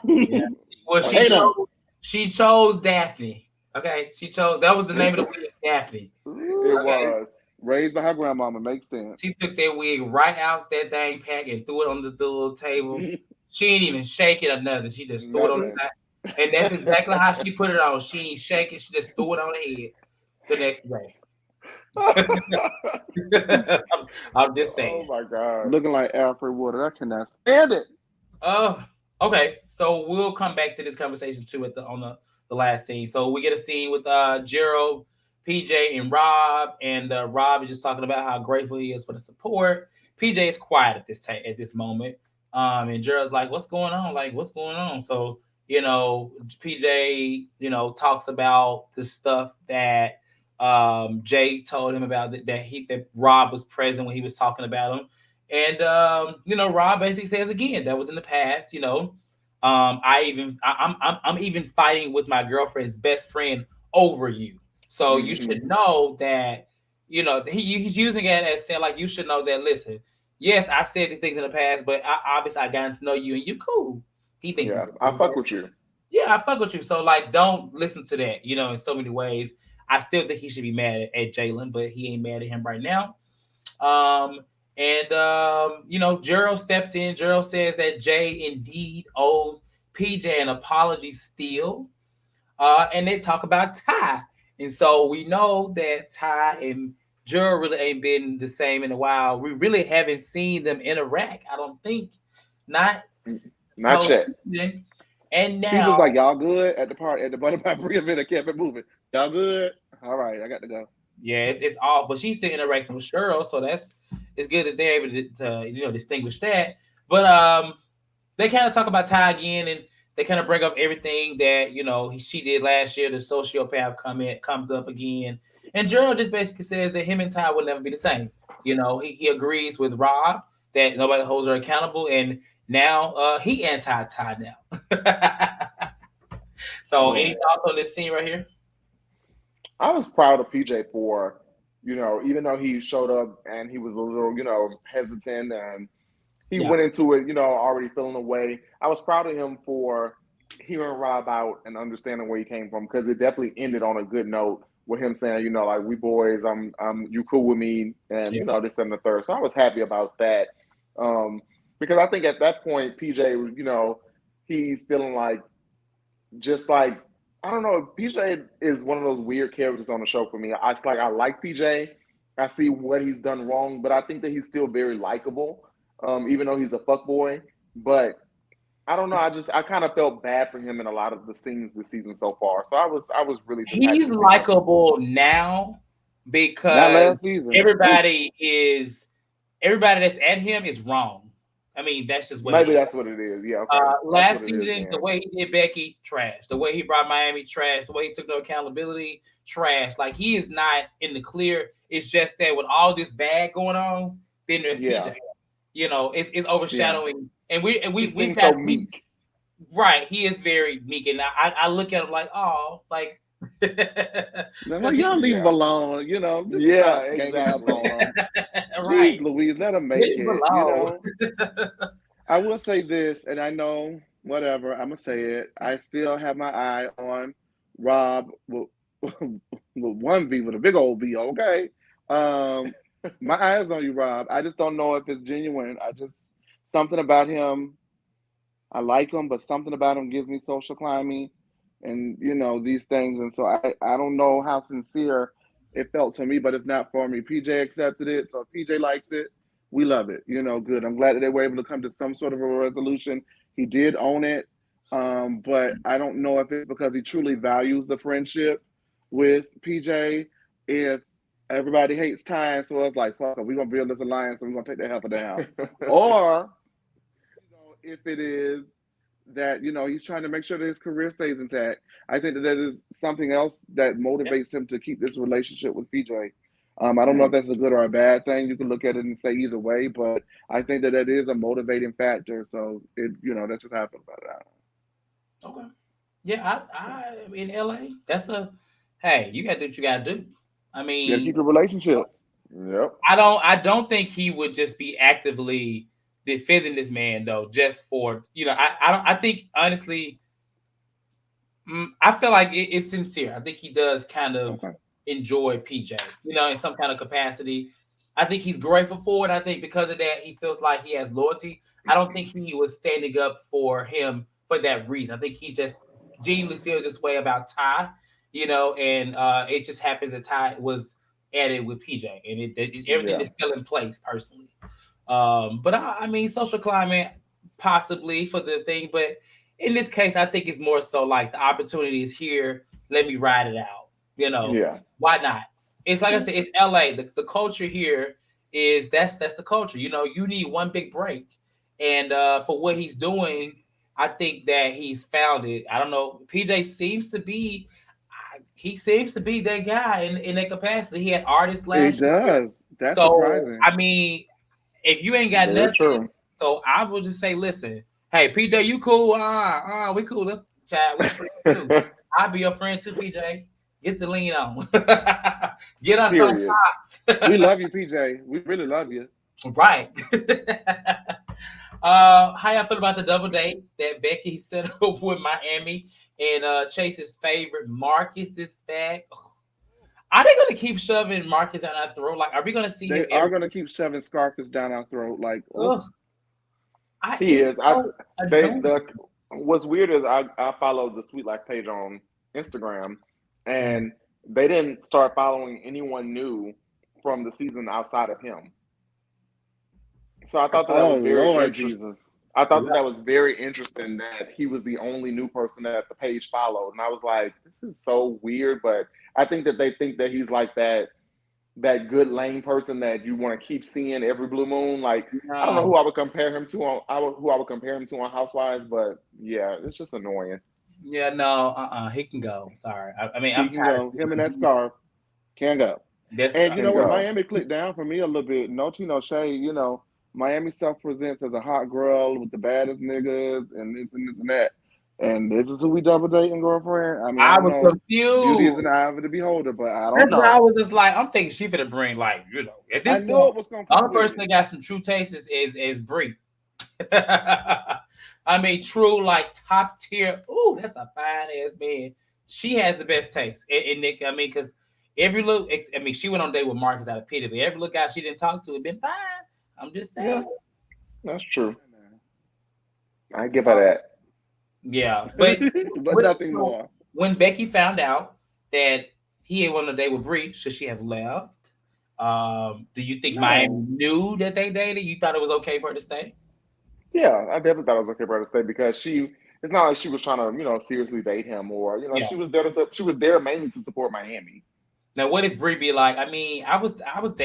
S1: Yeah. Well,
S3: Well,
S1: she chose Daphne. Okay, that was the name of the wig, Daphne.
S2: It
S1: Okay.
S2: was.
S3: Raised by her grandmama makes sense.
S1: She took that wig right out that dang pack and threw it on the little table. She didn't even shake it or nothing. She just threw it on the
S2: Nothing.
S1: side. And that's exactly how she put it on. She didn't shake it. She just threw it on her head the next day. I'm just saying.
S2: Oh my God.
S3: Looking like Alfred Water. I cannot stand it.
S1: Okay. So we'll come back to this conversation too on the last scene. So we get a scene with Gerald, PJae, and Rob, and Rob is just talking about how grateful he is for the support. PJae is quiet at this moment. And Gerald's like, "What's going on? Like, what's going on?" So PJae, talks about the stuff that Jay told him about that Rob was present when he was talking about him. And Rob basically says again that was in the past. I'm even fighting with my girlfriend's best friend over you. So you should know that. He's using it as saying like you should know that. Listen, yes, I said these things in the past, but obviously I got to know you and you cool. He thinks
S2: Yeah,
S1: he's
S2: I
S1: cool.
S2: fuck with you.
S1: Yeah, I fuck with you. So like, don't listen to that. In so many ways. I still think he should be mad at Jaylen, but he ain't mad at him right now. Gerald steps in. Gerald says that Jay indeed owes PJae an apology still. And they talk about Ty. And so we know that Ty and Gerald really ain't been the same in a while. We really haven't seen them interact. I don't think. Not
S2: Not yet.
S1: And now
S3: She was like, "Y'all good?" at the party at the Butterfly Bridge. I kept it moving. Y'all good? All right, I got to go.
S1: Yeah, it's off, but she's still interacting with Cheryl, so it's good that they're able to distinguish that. But they kind of talk about Ty again, and they kind of bring up everything that she did last year. The sociopath comment comes up again, and Gerald just basically says that him and Ty will never be the same. He agrees with Rob that nobody holds her accountable, and now he anti-Ty now. So, any thoughts on this scene right here?
S2: I was proud of PJ for, even though he showed up and he was a little, hesitant and he went into it, already feeling away. I was proud of him for hearing Rob out and understanding where he came from, because it definitely ended on a good note with him saying, like, we boys, you cool with me, and this and the third. So I was happy about that, because I think at that point PJ, he's feeling like, just like, I don't know. PJ is one of those weird characters on the show for me. I like PJ. I see what he's done wrong, but I think that he's still very likable, even though he's a fuckboy. But I don't know. I kind of felt bad for him in a lot of the scenes this season so far. So I was really just
S1: he's likable now because everybody that's at him is wrong. I mean, that's just what
S2: maybe that's what it is. Yeah. Okay.
S1: Last season, the way he did Becky, trash. The way he brought Miami, trash. The way he took no accountability, trash. Like, he is not in the clear. It's just that with all this bad going on, then there's PJ. It's overshadowing, and we've
S2: so meek.
S1: Right, he is very meek, and I look at him like, oh, like.
S3: Y'all leave him alone,
S2: Yeah, exactly.
S3: Right. Jeez, Louise, let him make it. I will say this, and I know whatever I'm gonna say it. I still have my eye on Rob with one V, with a big old V. Okay, my eye is on you, Rob. I just don't know if it's genuine. Something about him. I like him, but something about him gives me social climbing. And these things, and so I don't know how sincere it felt to me, but it's not for me. PJ accepted it, so if PJ likes it, we love it. Good. I'm glad that they were able to come to some sort of a resolution. He did own it. But I don't know if it's because he truly values the friendship with PJ. If everybody hates Ty, so it's like, fuck it, we're gonna build this alliance and we're gonna take that heifer down. Or, if it is that he's trying to make sure that his career stays intact. I think that is something else that motivates him to keep this relationship with PJ. I don't know if that's a good or a bad thing. You can look at it and say either way, but I think that is a motivating factor. So that's just happened about that.
S1: Okay. Yeah, I in LA, hey, you gotta do what you gotta do. I
S3: You gotta
S1: mean,
S3: keep your relationship.
S2: Yep.
S1: I don't think he would just be actively defending this man though, just for I think honestly, I feel like it's sincere. I think he does kind of
S3: Okay.
S1: enjoy PJ, in some kind of capacity. I think he's grateful for it. I think because of that, he feels like he has loyalty. I don't think he was standing up for him for that reason. I think he just genuinely feels this way about Ty, and it just happens that Ty was added with PJ, and everything is still in place personally. But I mean, social climate possibly for the thing, but in this case, I think it's more so like the opportunity is here. Let me ride it out.
S2: Yeah.
S1: Why not? It's like I said, it's LA. The culture here is that's the culture. You need one big break, and for what he's doing, I think that he's found it. I don't know. PJ seems to be. He seems to be that guy in that capacity. He had artists
S3: It
S1: last year.
S3: does. That's
S1: So
S3: surprising.
S1: I mean, if you ain't got
S2: Very
S1: nothing,
S2: true.
S1: so I will just say, listen, hey PJ, you cool? We cool. Let's chat. We friends too. I'll be your friend too, PJ. Get the lean on. Get us some
S2: Period.
S1: Fox.
S3: We love you, PJ. We really love you.
S1: Right. How y'all feel about the double date that Becky set up with Miami and Chase's favorite Marcus is back? Are they gonna keep shoving Marcus down our throat? Like, are we gonna see him?
S3: They are gonna keep shoving Scarface down our throat. Like,
S2: He is.
S1: Annoying.
S2: What's weird is I followed the Sweet Life page on Instagram, and they didn't start following anyone new from the season outside of him. So I thought that was very
S3: Lord
S2: interesting.
S3: Jesus.
S2: I thought that was very interesting that he was the only new person that the page followed, and I was like, this is so weird. But I think that they think that he's like that good lame person that you want to keep seeing every blue moon. Like, I don't know who I would compare him to on Housewives, but yeah, it's just annoying.
S1: Yeah, no, he can go. Sorry, I mean,
S3: He
S1: I'm
S3: can
S1: tired.
S3: go. Him and that scarf can go. And you know what? Miami clicked down for me a little bit. No tea, no shade. Miami self presents as a hot girl with the baddest niggas and this and this and that. And this is who we double dating, girlfriend. I mean, I
S1: was
S3: know
S1: confused.
S3: beauty is an eye of the beholder, but I don't
S1: That's
S3: know.
S1: why I was just like, I'm thinking she finna bring at this
S3: I know
S1: point,
S3: it was gonna
S1: the
S3: come
S1: only person that got some true taste is Brie. I mean, true top tier. Ooh, that's a fine ass man. She has the best taste. And Nick, I mean, because every look, I mean, she went on a date with Marcus out of pity, but every look out she didn't talk to, it been fine. I'm just saying.
S2: Yeah, that's true. I give her that.
S1: Yeah, but
S3: nothing more.
S1: When Becky found out that he had went on a date with Brie, should she have left? Do you think Miami knew that they dated? You thought it was okay for her to stay?
S2: Yeah, I definitely thought it was okay for her to stay because it's not like she was trying to, seriously date him or, she was there mainly to support Miami.
S1: Now, what if Brie be like, I mean, I wouldn't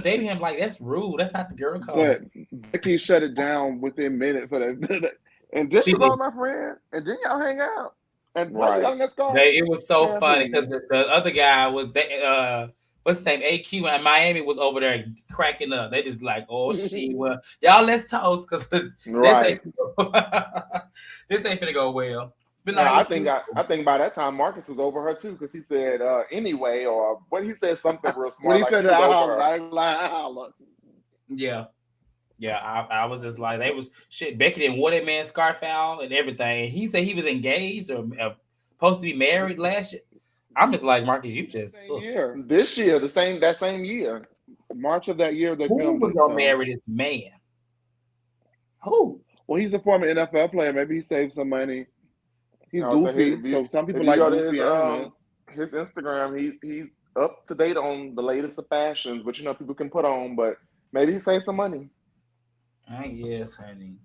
S1: date him. Like, that's rude. That's not the girl code.
S3: But Becky shut it down within minutes of that. And this was all my friend. And then y'all hang out. And
S1: it was so funny because the other guy was what's his name? AQ and Miami was over there cracking up. They just like, oh shit, well, y'all let's toast because this ain't finna go well. But
S2: no, I think by that time Marcus was over her too because he said anyway or what he said something real smart.
S3: When he said
S1: Yeah, I was just like, they was shit. Becky didn't wore that man scarf out and everything. And he said he was engaged or supposed to be married last year. I'm just like, Marcus, you just
S2: this year, that same year,
S3: March of that year, they
S1: filmed. Who was gonna marry this man? Who?
S3: Well, he's a former NFL player. Maybe he saved some money. He's goofy, so some people like goofy.
S2: His Instagram, he's up to date on the latest of fashions, which people can put on, but maybe he saved some money.
S1: I guess, honey.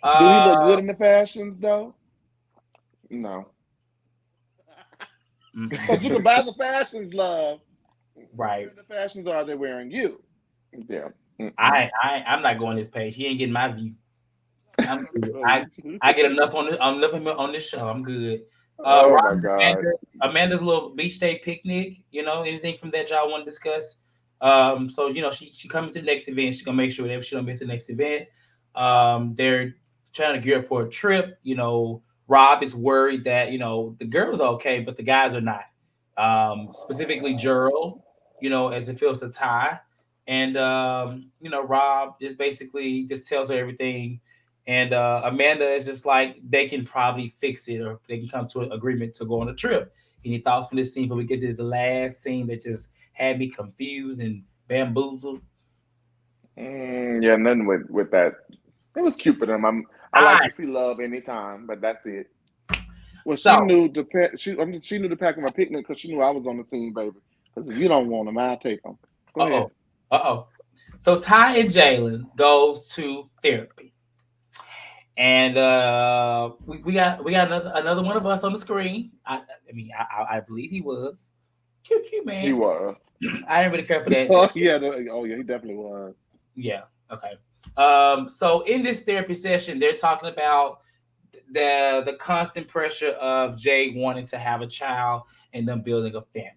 S3: Do he look good in the fashions though?
S2: No.
S3: Because you can buy the fashions, love.
S1: Right.
S3: Where the fashions are they wearing you?
S2: Yeah.
S1: I'm not going this page. He ain't getting my view. I'm good. I get enough enough of him on this show. I'm good.
S2: Oh my
S1: Robin,
S2: God.
S1: Amanda's little beach day picnic. Anything from that y'all want to discuss? So she comes to the next event. She's gonna make sure that she don't miss the next event. They're trying to gear up for a trip. Rob is worried that the girls are okay, but the guys are not. Specifically Gerald, as it feels to Ty. And Rob just basically just tells her everything. And Amanda is just like they can probably fix it, or they can come to an agreement to go on a trip. Any thoughts from this scene before we get to this last scene that just had me confused and bamboozled?
S2: Yeah, nothing with that. It was cute for them. I like
S1: I
S2: to see love anytime, but that's it.
S3: Well, she
S1: so
S3: knew to pack. She knew to pack him a picnic because she knew I was on the scene, baby. Because if you don't want them, I'll take them. Go ahead.
S1: uh-oh. So Ty and Jaylen goes to therapy. And we got another one of us on the screen. I believe he was cute
S2: He
S1: man.
S2: was.
S1: I didn't really care for that.
S3: Oh yeah, he definitely was.
S1: Yeah. Okay. So in this therapy session, they're talking about the constant pressure of Jay wanting to have a child and them building a family.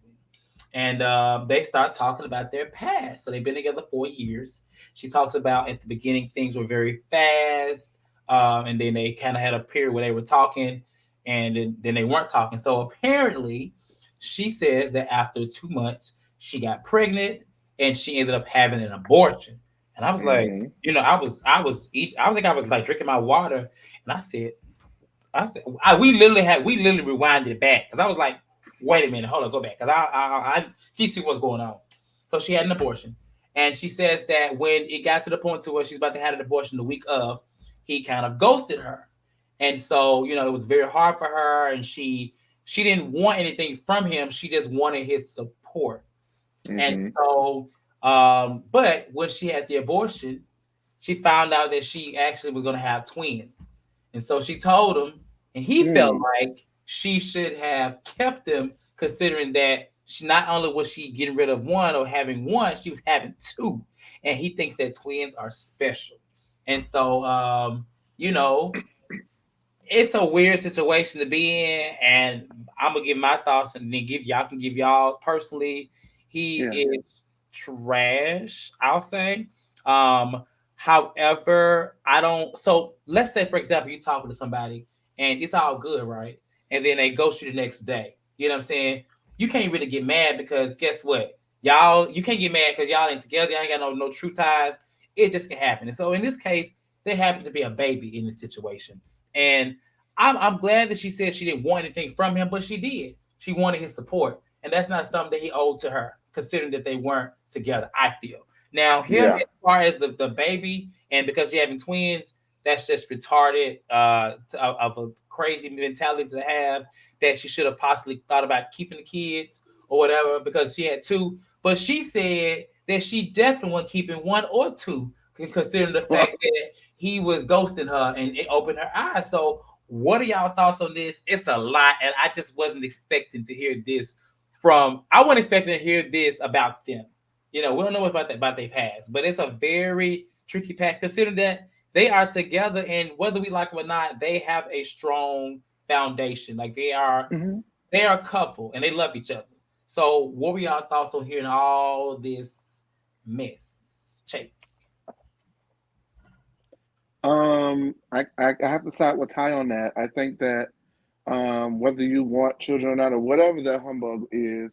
S1: And they start talking about their past. So they've been together 4 years. She talks about at the beginning things were very fast, and then they kind of had a period where they were talking, and then they weren't talking. So apparently, she says that after 2 months, she got pregnant, and she ended up having an abortion. And I was like,
S2: Mm-hmm.
S1: I think I was like drinking my water, and I said, we literally rewinded it back because I was like, wait a minute, hold on, go back because I need to see what's going on. So she had an abortion, and she says that when it got to the point to where she's about to have an abortion the week of, he kind of ghosted her, and so it was very hard for her, and she didn't want anything from him. She just wanted his support, and
S2: Mm-hmm.
S1: so but when she had the abortion, she found out that she actually was going to have twins. And so she told him, and he felt like she should have kept them, considering that she not only was she getting rid of one or having one, she was having two. And he thinks that twins are special. And so, it's a weird situation to be in. And I'm gonna give my thoughts, and then y'all can give y'all's personally. He
S3: Yeah.
S1: is trash, I'll say. Um, However, I don't. So let's say, for example, you talking to somebody and it's all good, right? And then they ghost you the next day. You know what I'm saying? You can't really get mad because guess what? You can't get mad because y'all ain't together. Y'all ain't got no true ties. It just can happen. And so in this case, there happened to be a baby in the situation. And I'm glad that she said she didn't want anything from him, but she did. She wanted his support. And that's not something that he owed to her, considering that they weren't together, I feel. Now, him
S2: Yeah.
S1: as far as the baby, and because she having twins, that's just retarded of a crazy mentality to have, that she should have possibly thought about keeping the kids or whatever because she had two. But she said that she definitely wasn't keeping one or two, considering the fact that he was ghosting her and it opened her eyes. So what are y'all thoughts on this? It's a lot, and I just wasn't expecting to hear this I wasn't expecting to hear this about them. We don't know about their past, but it's a very tricky pack considering that they are together, and whether we like them or not, they have a strong foundation. Like
S3: Mm-hmm.
S1: they are a couple and they love each other. So what were y'all thoughts on hearing all this mess? Chase.
S3: I have to side with Ty on that. I think that whether you want children or not, or whatever that humbug is,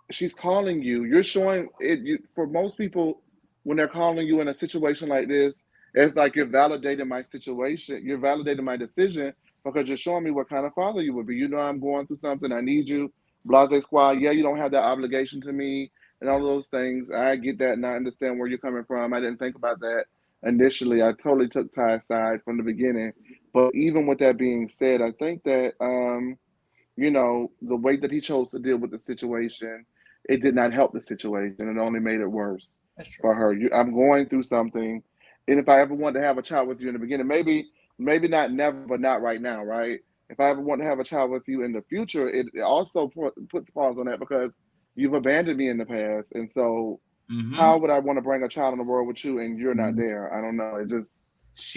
S3: she's calling you. You're showing it. For most people, when they're calling you in a situation like this, it's like you're validating my situation. You're validating my decision because you're showing me what kind of father you would be. I'm going through something. I need you. Blase squad. Yeah, you don't have that obligation to me and all those things. I get that and I understand where you're coming from. I didn't think about that initially. I totally took Ty's side from the beginning. But even with that being said, I think that the way that he chose to deal with the situation, it did not help the situation. It only made it worse
S1: That's true.
S3: for her. I'm going through something, and if I ever wanted to have a child with you in the beginning, maybe not never, but not right now, right? if I ever want to have a child with you in the future, it also puts pause on that because you've abandoned me in the past. And so
S1: Mm-hmm.
S3: how would I want to bring a child in the world with you and you're not
S1: Mm-hmm.
S3: there? I don't know. It just,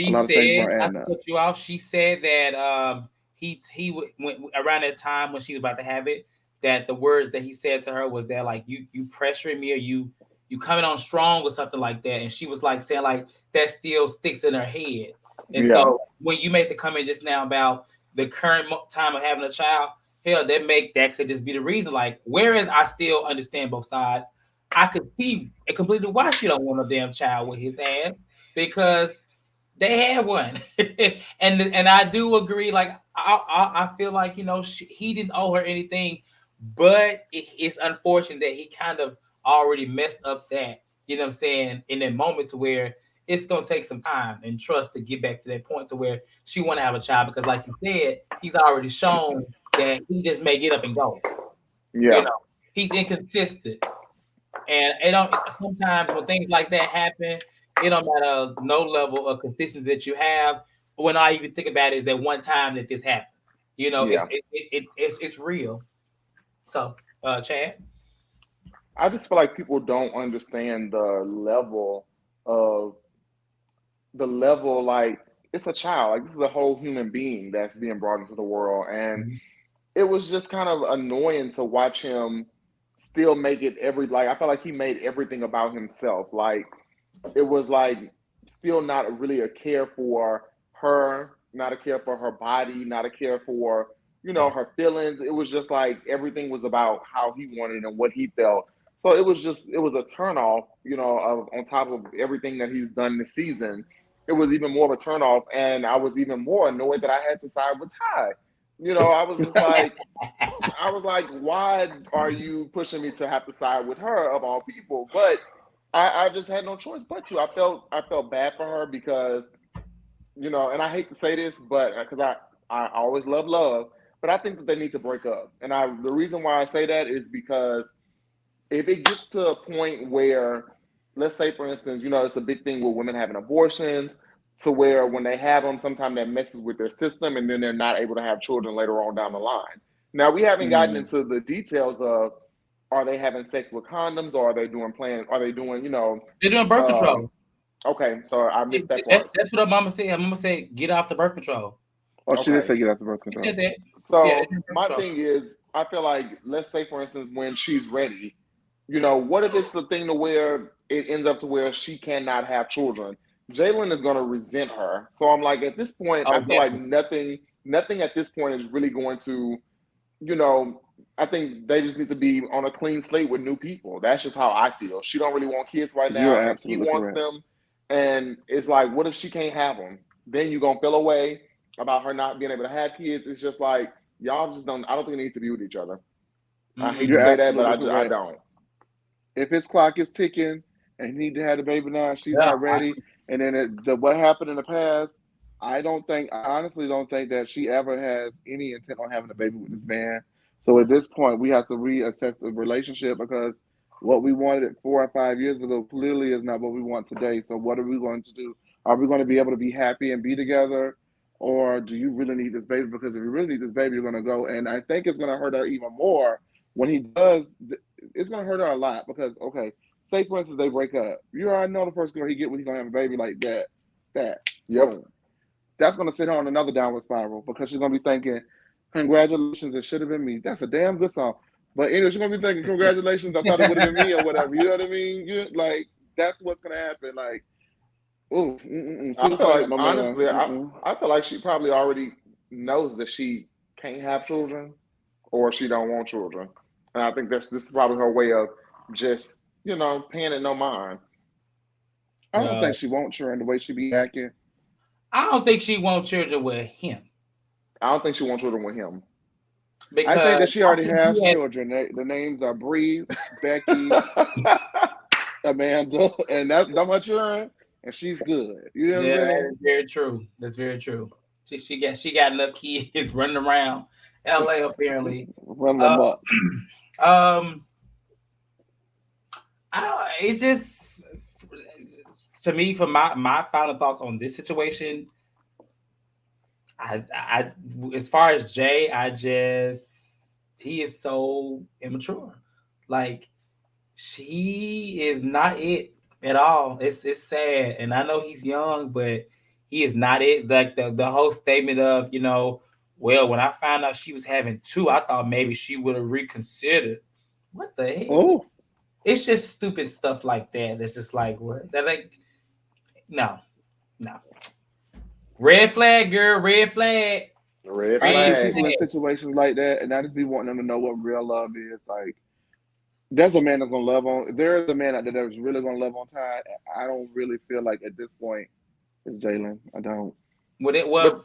S3: a
S1: She
S3: lot of things
S1: said,
S3: weren't
S1: not
S3: adding
S1: to
S3: up.
S1: cut you off. She said that went around that time when she was about to have it. That the words that he said to her was that like you pressuring me or you coming on strong or something like that. And she was like saying like that still sticks in her head. And
S2: Yeah.
S1: so when you made the comment just now about the current time of having a child, hell, that could just be the reason. Like, whereas I still understand both sides, I could see completely why she don't want a damn child with his ass because they had one, and I do agree. Like I feel like he didn't owe her anything, but it's unfortunate that he kind of already messed up that. You know what I'm saying? In that moment to where it's gonna take some time and trust to get back to that point to where she want to have a child because, like you said, he's already shown that he just may get up and go. You
S2: Yeah.
S1: know, he's inconsistent. And it don't sometimes when things like that happen, it don't matter no level of consistency that you have. When I even think about it is that one time that this happened.
S2: Yeah.
S1: It's real. So Chad.
S2: I just feel like people don't understand of the level, like, it's a child. Like, this is a whole human being that's being brought into the world. And
S1: Mhm.
S2: it was just kind of annoying to watch him still make it like, I felt like he made everything about himself. Like, it was like still not really a care for her, not a care for her body, not a care for,
S1: Yeah.
S2: her feelings. It was just like everything was about how he wanted and what he felt. So it was a turnoff, on top of everything that he's done this season. It was even more of a turnoff. And I was even more annoyed that I had to side with Ty. I was just like, why are you pushing me to have to side with her of all people? But I just had no choice but to. I felt bad for her because, and I hate to say this, but because I always love, but I think that they need to break up. And the reason why I say that is because if it gets to a point where, let's say for instance, it's a big thing with women having abortions, to where when they have them, sometimes that messes with their system, and then they're not able to have children later on down the line. Now we haven't gotten
S3: Mm.
S2: into the details of, are they having sex with condoms, or are they doing,
S1: They're doing birth
S2: um,
S1: control.
S2: okay, so I missed that
S1: That's
S2: part.
S1: that's what her mama said. Her mama said, get off the birth control.
S3: Oh, she did
S2: Okay,
S3: say get out the birth
S1: She said
S3: control.
S1: that. Yeah, they're
S2: so
S1: doing birth
S2: my
S1: control.
S2: thing is, I feel like, let's say for instance, when she's ready, what if it's the thing to where it ends up to where she cannot have children? Jaylenn is going to resent her. So I'm like, at this point, I
S1: Oh,
S2: feel like
S1: definitely.
S2: nothing at this point is really going to, you know, I think they just need to be on a clean slate with new people. That's just how I feel. She don't really want kids right
S3: You're
S2: now, and he
S3: absolutely
S2: wants
S3: correct.
S2: them. And it's like, what if she can't have them? Then you're gonna feel away about her not being able to have kids. It's just like, y'all just don't. I don't think they need to be with each other. I hate to
S3: You're
S1: Mm-mm.
S2: say that, but
S3: absolutely
S2: I
S3: correct.
S2: don't.
S3: If his clock is ticking and he need to have the baby now, she's
S1: Yeah.
S3: not ready, and then what happened in the past, I honestly don't think that she ever has any intent on having a baby with this man. So at this point, we have to reassess the relationship because what we wanted 4 or 5 years ago clearly is not what we want today. So what are we going to do? Are we going to be able to be happy and be together? Or do you really need this baby? Because if you really need this baby, you're going to go. And I think it's going to hurt her even more when he does. It's going to hurt her a lot because, okay, say for instance they break up. You already know the first girl he get when he's going to have a baby like that.
S2: Yep.
S3: Boom. That's going to send her on another downward spiral because she's going to be thinking, congratulations, it should have been me. That's a damn good song. But anyway, she's going to be thinking, congratulations, I thought it would have been me or whatever. You know what I mean? Like, that's what's going to happen. Like, ooh,
S2: I
S3: soon as
S2: feel
S3: I ain't
S2: like,
S3: got no man.
S2: honestly, I feel like she probably already knows that she can't have children, or she don't want children, and I think that's this is probably her way of just, paying it no mind.
S3: I don't
S1: Uh,
S3: think she wants her and the way she be acting.
S1: I don't think she wants children with him
S2: I don't think she wants children with him.
S3: I think
S1: because
S3: that she
S1: I
S3: already
S1: think
S3: has
S1: he had.
S3: children. The names are Bree, Becky, Amanda, and that's my children, and she's good. You know what I'm
S1: Yeah, that
S3: saying?
S1: is very true. That's very true. She got enough kids running around L.A. apparently.
S3: Running
S1: Uh,
S3: amok.
S1: um, it just to me for my final thoughts on this situation. I as far as Jay, he is so immature. Like she is not it at all. It's sad, and I know he's young, but he is not it. Like the whole statement of well, when I found out she was having two, I thought maybe she would have reconsidered. What the hell?
S3: Oh,
S1: It's just stupid stuff like that. That's just like what that like. No, no. Red flag, girl. Red flag.
S2: Red
S3: I see
S1: Red
S2: flag.
S3: people in
S1: flag.
S3: situations like that, and I just be wanting them to know what real love is. Like, there's a man that's gonna love on. There is a man out there that's really gonna love on Ty. I don't really feel like at this point it's Jaylen. I don't.
S2: But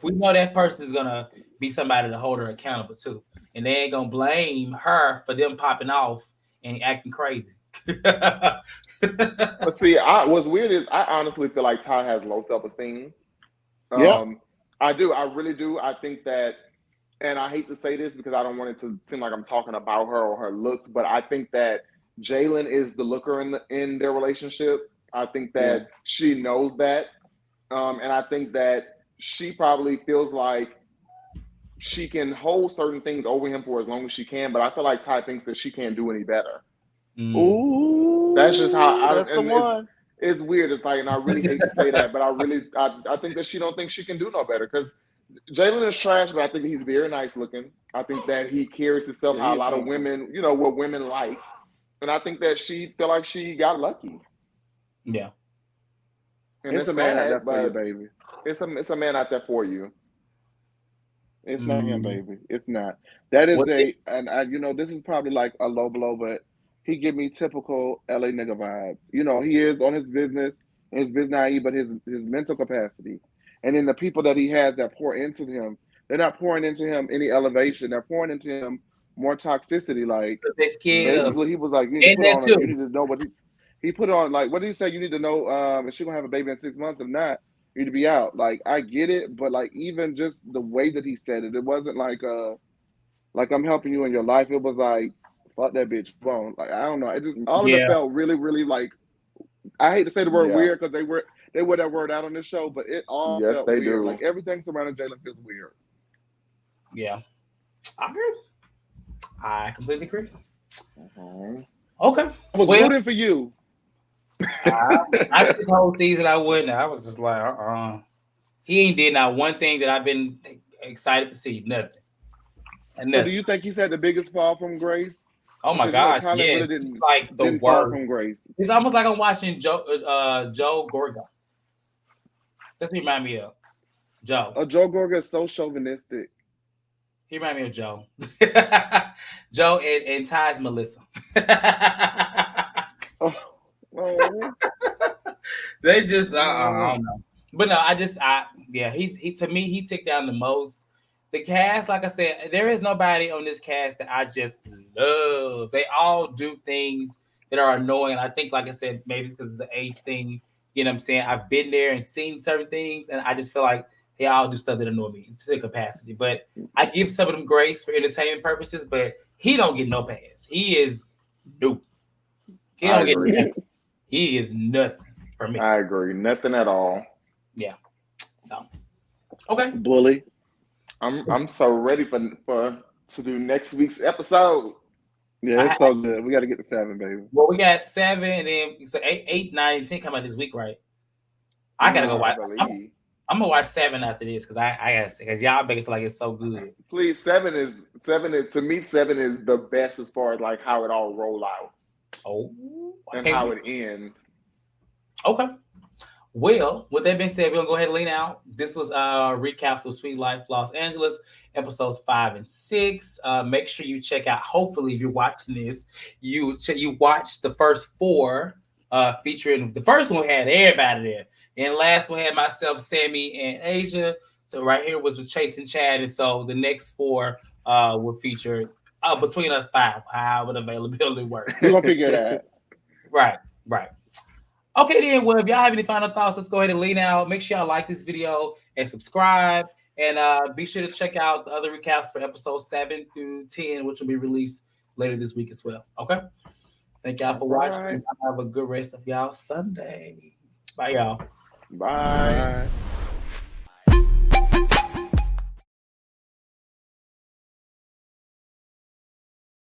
S1: We know that person is gonna be somebody to hold her accountable too, and they ain't gonna blame her for them popping off and acting crazy.
S2: but see, what's weird is I honestly feel like Ty has low self esteem.
S3: Yeah.
S2: I do. I really do. I think that, and I hate to say this because I don't want it to seem like I'm talking about her or her looks, but I think that Jaylen is the looker in their relationship. I think
S3: Yeah.
S2: that she knows that, and I think that she probably feels like she can hold certain things over him for as long as she can. But I feel like Ty thinks that she can't do any better.
S1: Mm.
S2: That's just how
S3: Ooh,
S2: I
S3: that's the
S2: and
S3: one.
S2: it's weird. It's like, and I really hate to say that, but I think that she don't think she can do no better because Jaylen is trash, but I think he's very nice looking. I think that he carries himself
S3: Yeah,
S2: how
S3: he
S2: a
S3: is
S2: lot of
S3: handsome.
S2: women, what women like, and I think that she feel like she got lucky,
S1: Yeah.
S2: and
S3: It's
S2: it's
S3: a man out there
S2: sad,
S3: for you,
S2: but
S3: baby.
S2: it's a man out there for you.
S3: It's not him,
S1: Mm.
S3: baby. It's not. That is
S1: What they,
S3: and this is probably like a low blow, but he give me typical LA nigga vibes. He is on his business naive, but his mental capacity, and then the people that he has that pour into him, they're not pouring into him any elevation. They're pouring into him more toxicity. Like
S1: they scared of
S3: basically, he was like, you need to
S1: and
S3: put
S1: that
S3: on, you
S1: too.
S3: need to know what he put on. Like, what did he say? You need to know if she gonna have a baby in 6 months. If not, you need to be out. Like, I get it, but like even just the way that he said it wasn't like I'm helping you in your life. It was like fuck that bitch. Boom. Like I don't know. It just all of it
S1: Yeah.
S3: felt really, really like I hate to say the word
S2: Yeah,
S3: weird because they wear that word out on this show, but it all
S2: yes,
S3: felt
S2: they
S3: weird.
S2: do.
S3: Like everything surrounding Jaylen feels weird.
S1: Yeah. I agree. I completely agree.
S2: Mhm.
S1: Okay.
S3: I was
S1: Well,
S3: rooting for you.
S1: I this whole season I wouldn't. I was just like, He ain't did not one thing that I've been excited to see. Nothing. And
S3: So do
S1: nothing.
S3: you think he's had the biggest fall from grace?
S1: Oh my
S3: Because
S1: God.
S3: Tylynn
S1: Yeah.
S3: really
S1: He's
S3: didn't
S1: like the
S3: didn't fall
S1: worst.
S3: from grace.
S1: It's almost like I'm watching Joe Gorga. That's what he remind me of. Joe.
S3: Joe Gorga is so chauvinistic.
S1: He remind me of Joe. Joe and Ty's Melissa.
S3: Oh, oh.
S1: They just I
S3: Oh.
S1: don't know. But no, yeah, he to me he took down the most. The cast, like I said, there is nobody on this cast that I just love. They all do things that are annoying. I think, like I said, maybe because it's an age thing. You know what I'm saying? I've been there and seen certain things, and I just feel like they all do stuff that annoy me to the capacity. But I give some of them grace for entertainment purposes, but he don't get no pass. He is no. He
S2: I
S1: don't get
S2: agree.
S1: nothing. He is nothing for me.
S2: I agree. Nothing at all.
S1: Yeah. So okay.
S3: Bully.
S2: I'm so ready for to do next week's episode.
S3: Yeah,
S1: I
S3: it's so good. We got to get to 7, baby.
S1: Well, we got 7, and then so 8, 9, and 10 come out this week, right? I gotta go
S2: I
S1: watch.
S2: believe.
S1: I'm gonna watch 7 after this because I gotta see because y'all make it feel like it's so good.
S2: Please, seven is to me. 7 is the best as far as like how it all roll out
S1: Oh,
S2: and
S1: okay,
S2: how it ends.
S1: okay. Well, with that being said, we're gonna go ahead and lean out. This was recaps of Sweet Life Los Angeles, episodes 5 and 6. Make sure you check out. Hopefully, if you're watching this, you watch the first 4. Featuring the first one had everybody there, and last one had myself, Sammy, and Asia. So right here was with Chase and Chad, and so the next 4 will feature between us 5. How would availability work?
S3: We're going to figure that.
S1: Right, right. Okay, then. Well, if y'all have any final thoughts, let's go ahead and lean out. Make sure y'all like this video and subscribe. And be sure to check out the other recaps for episodes 7 through 10, which will be released later this week as well. Okay. Thank y'all for
S2: All
S1: watching.
S2: right.
S1: Have a good rest of y'all Sunday. Bye, y'all.
S2: Bye.
S3: Bye.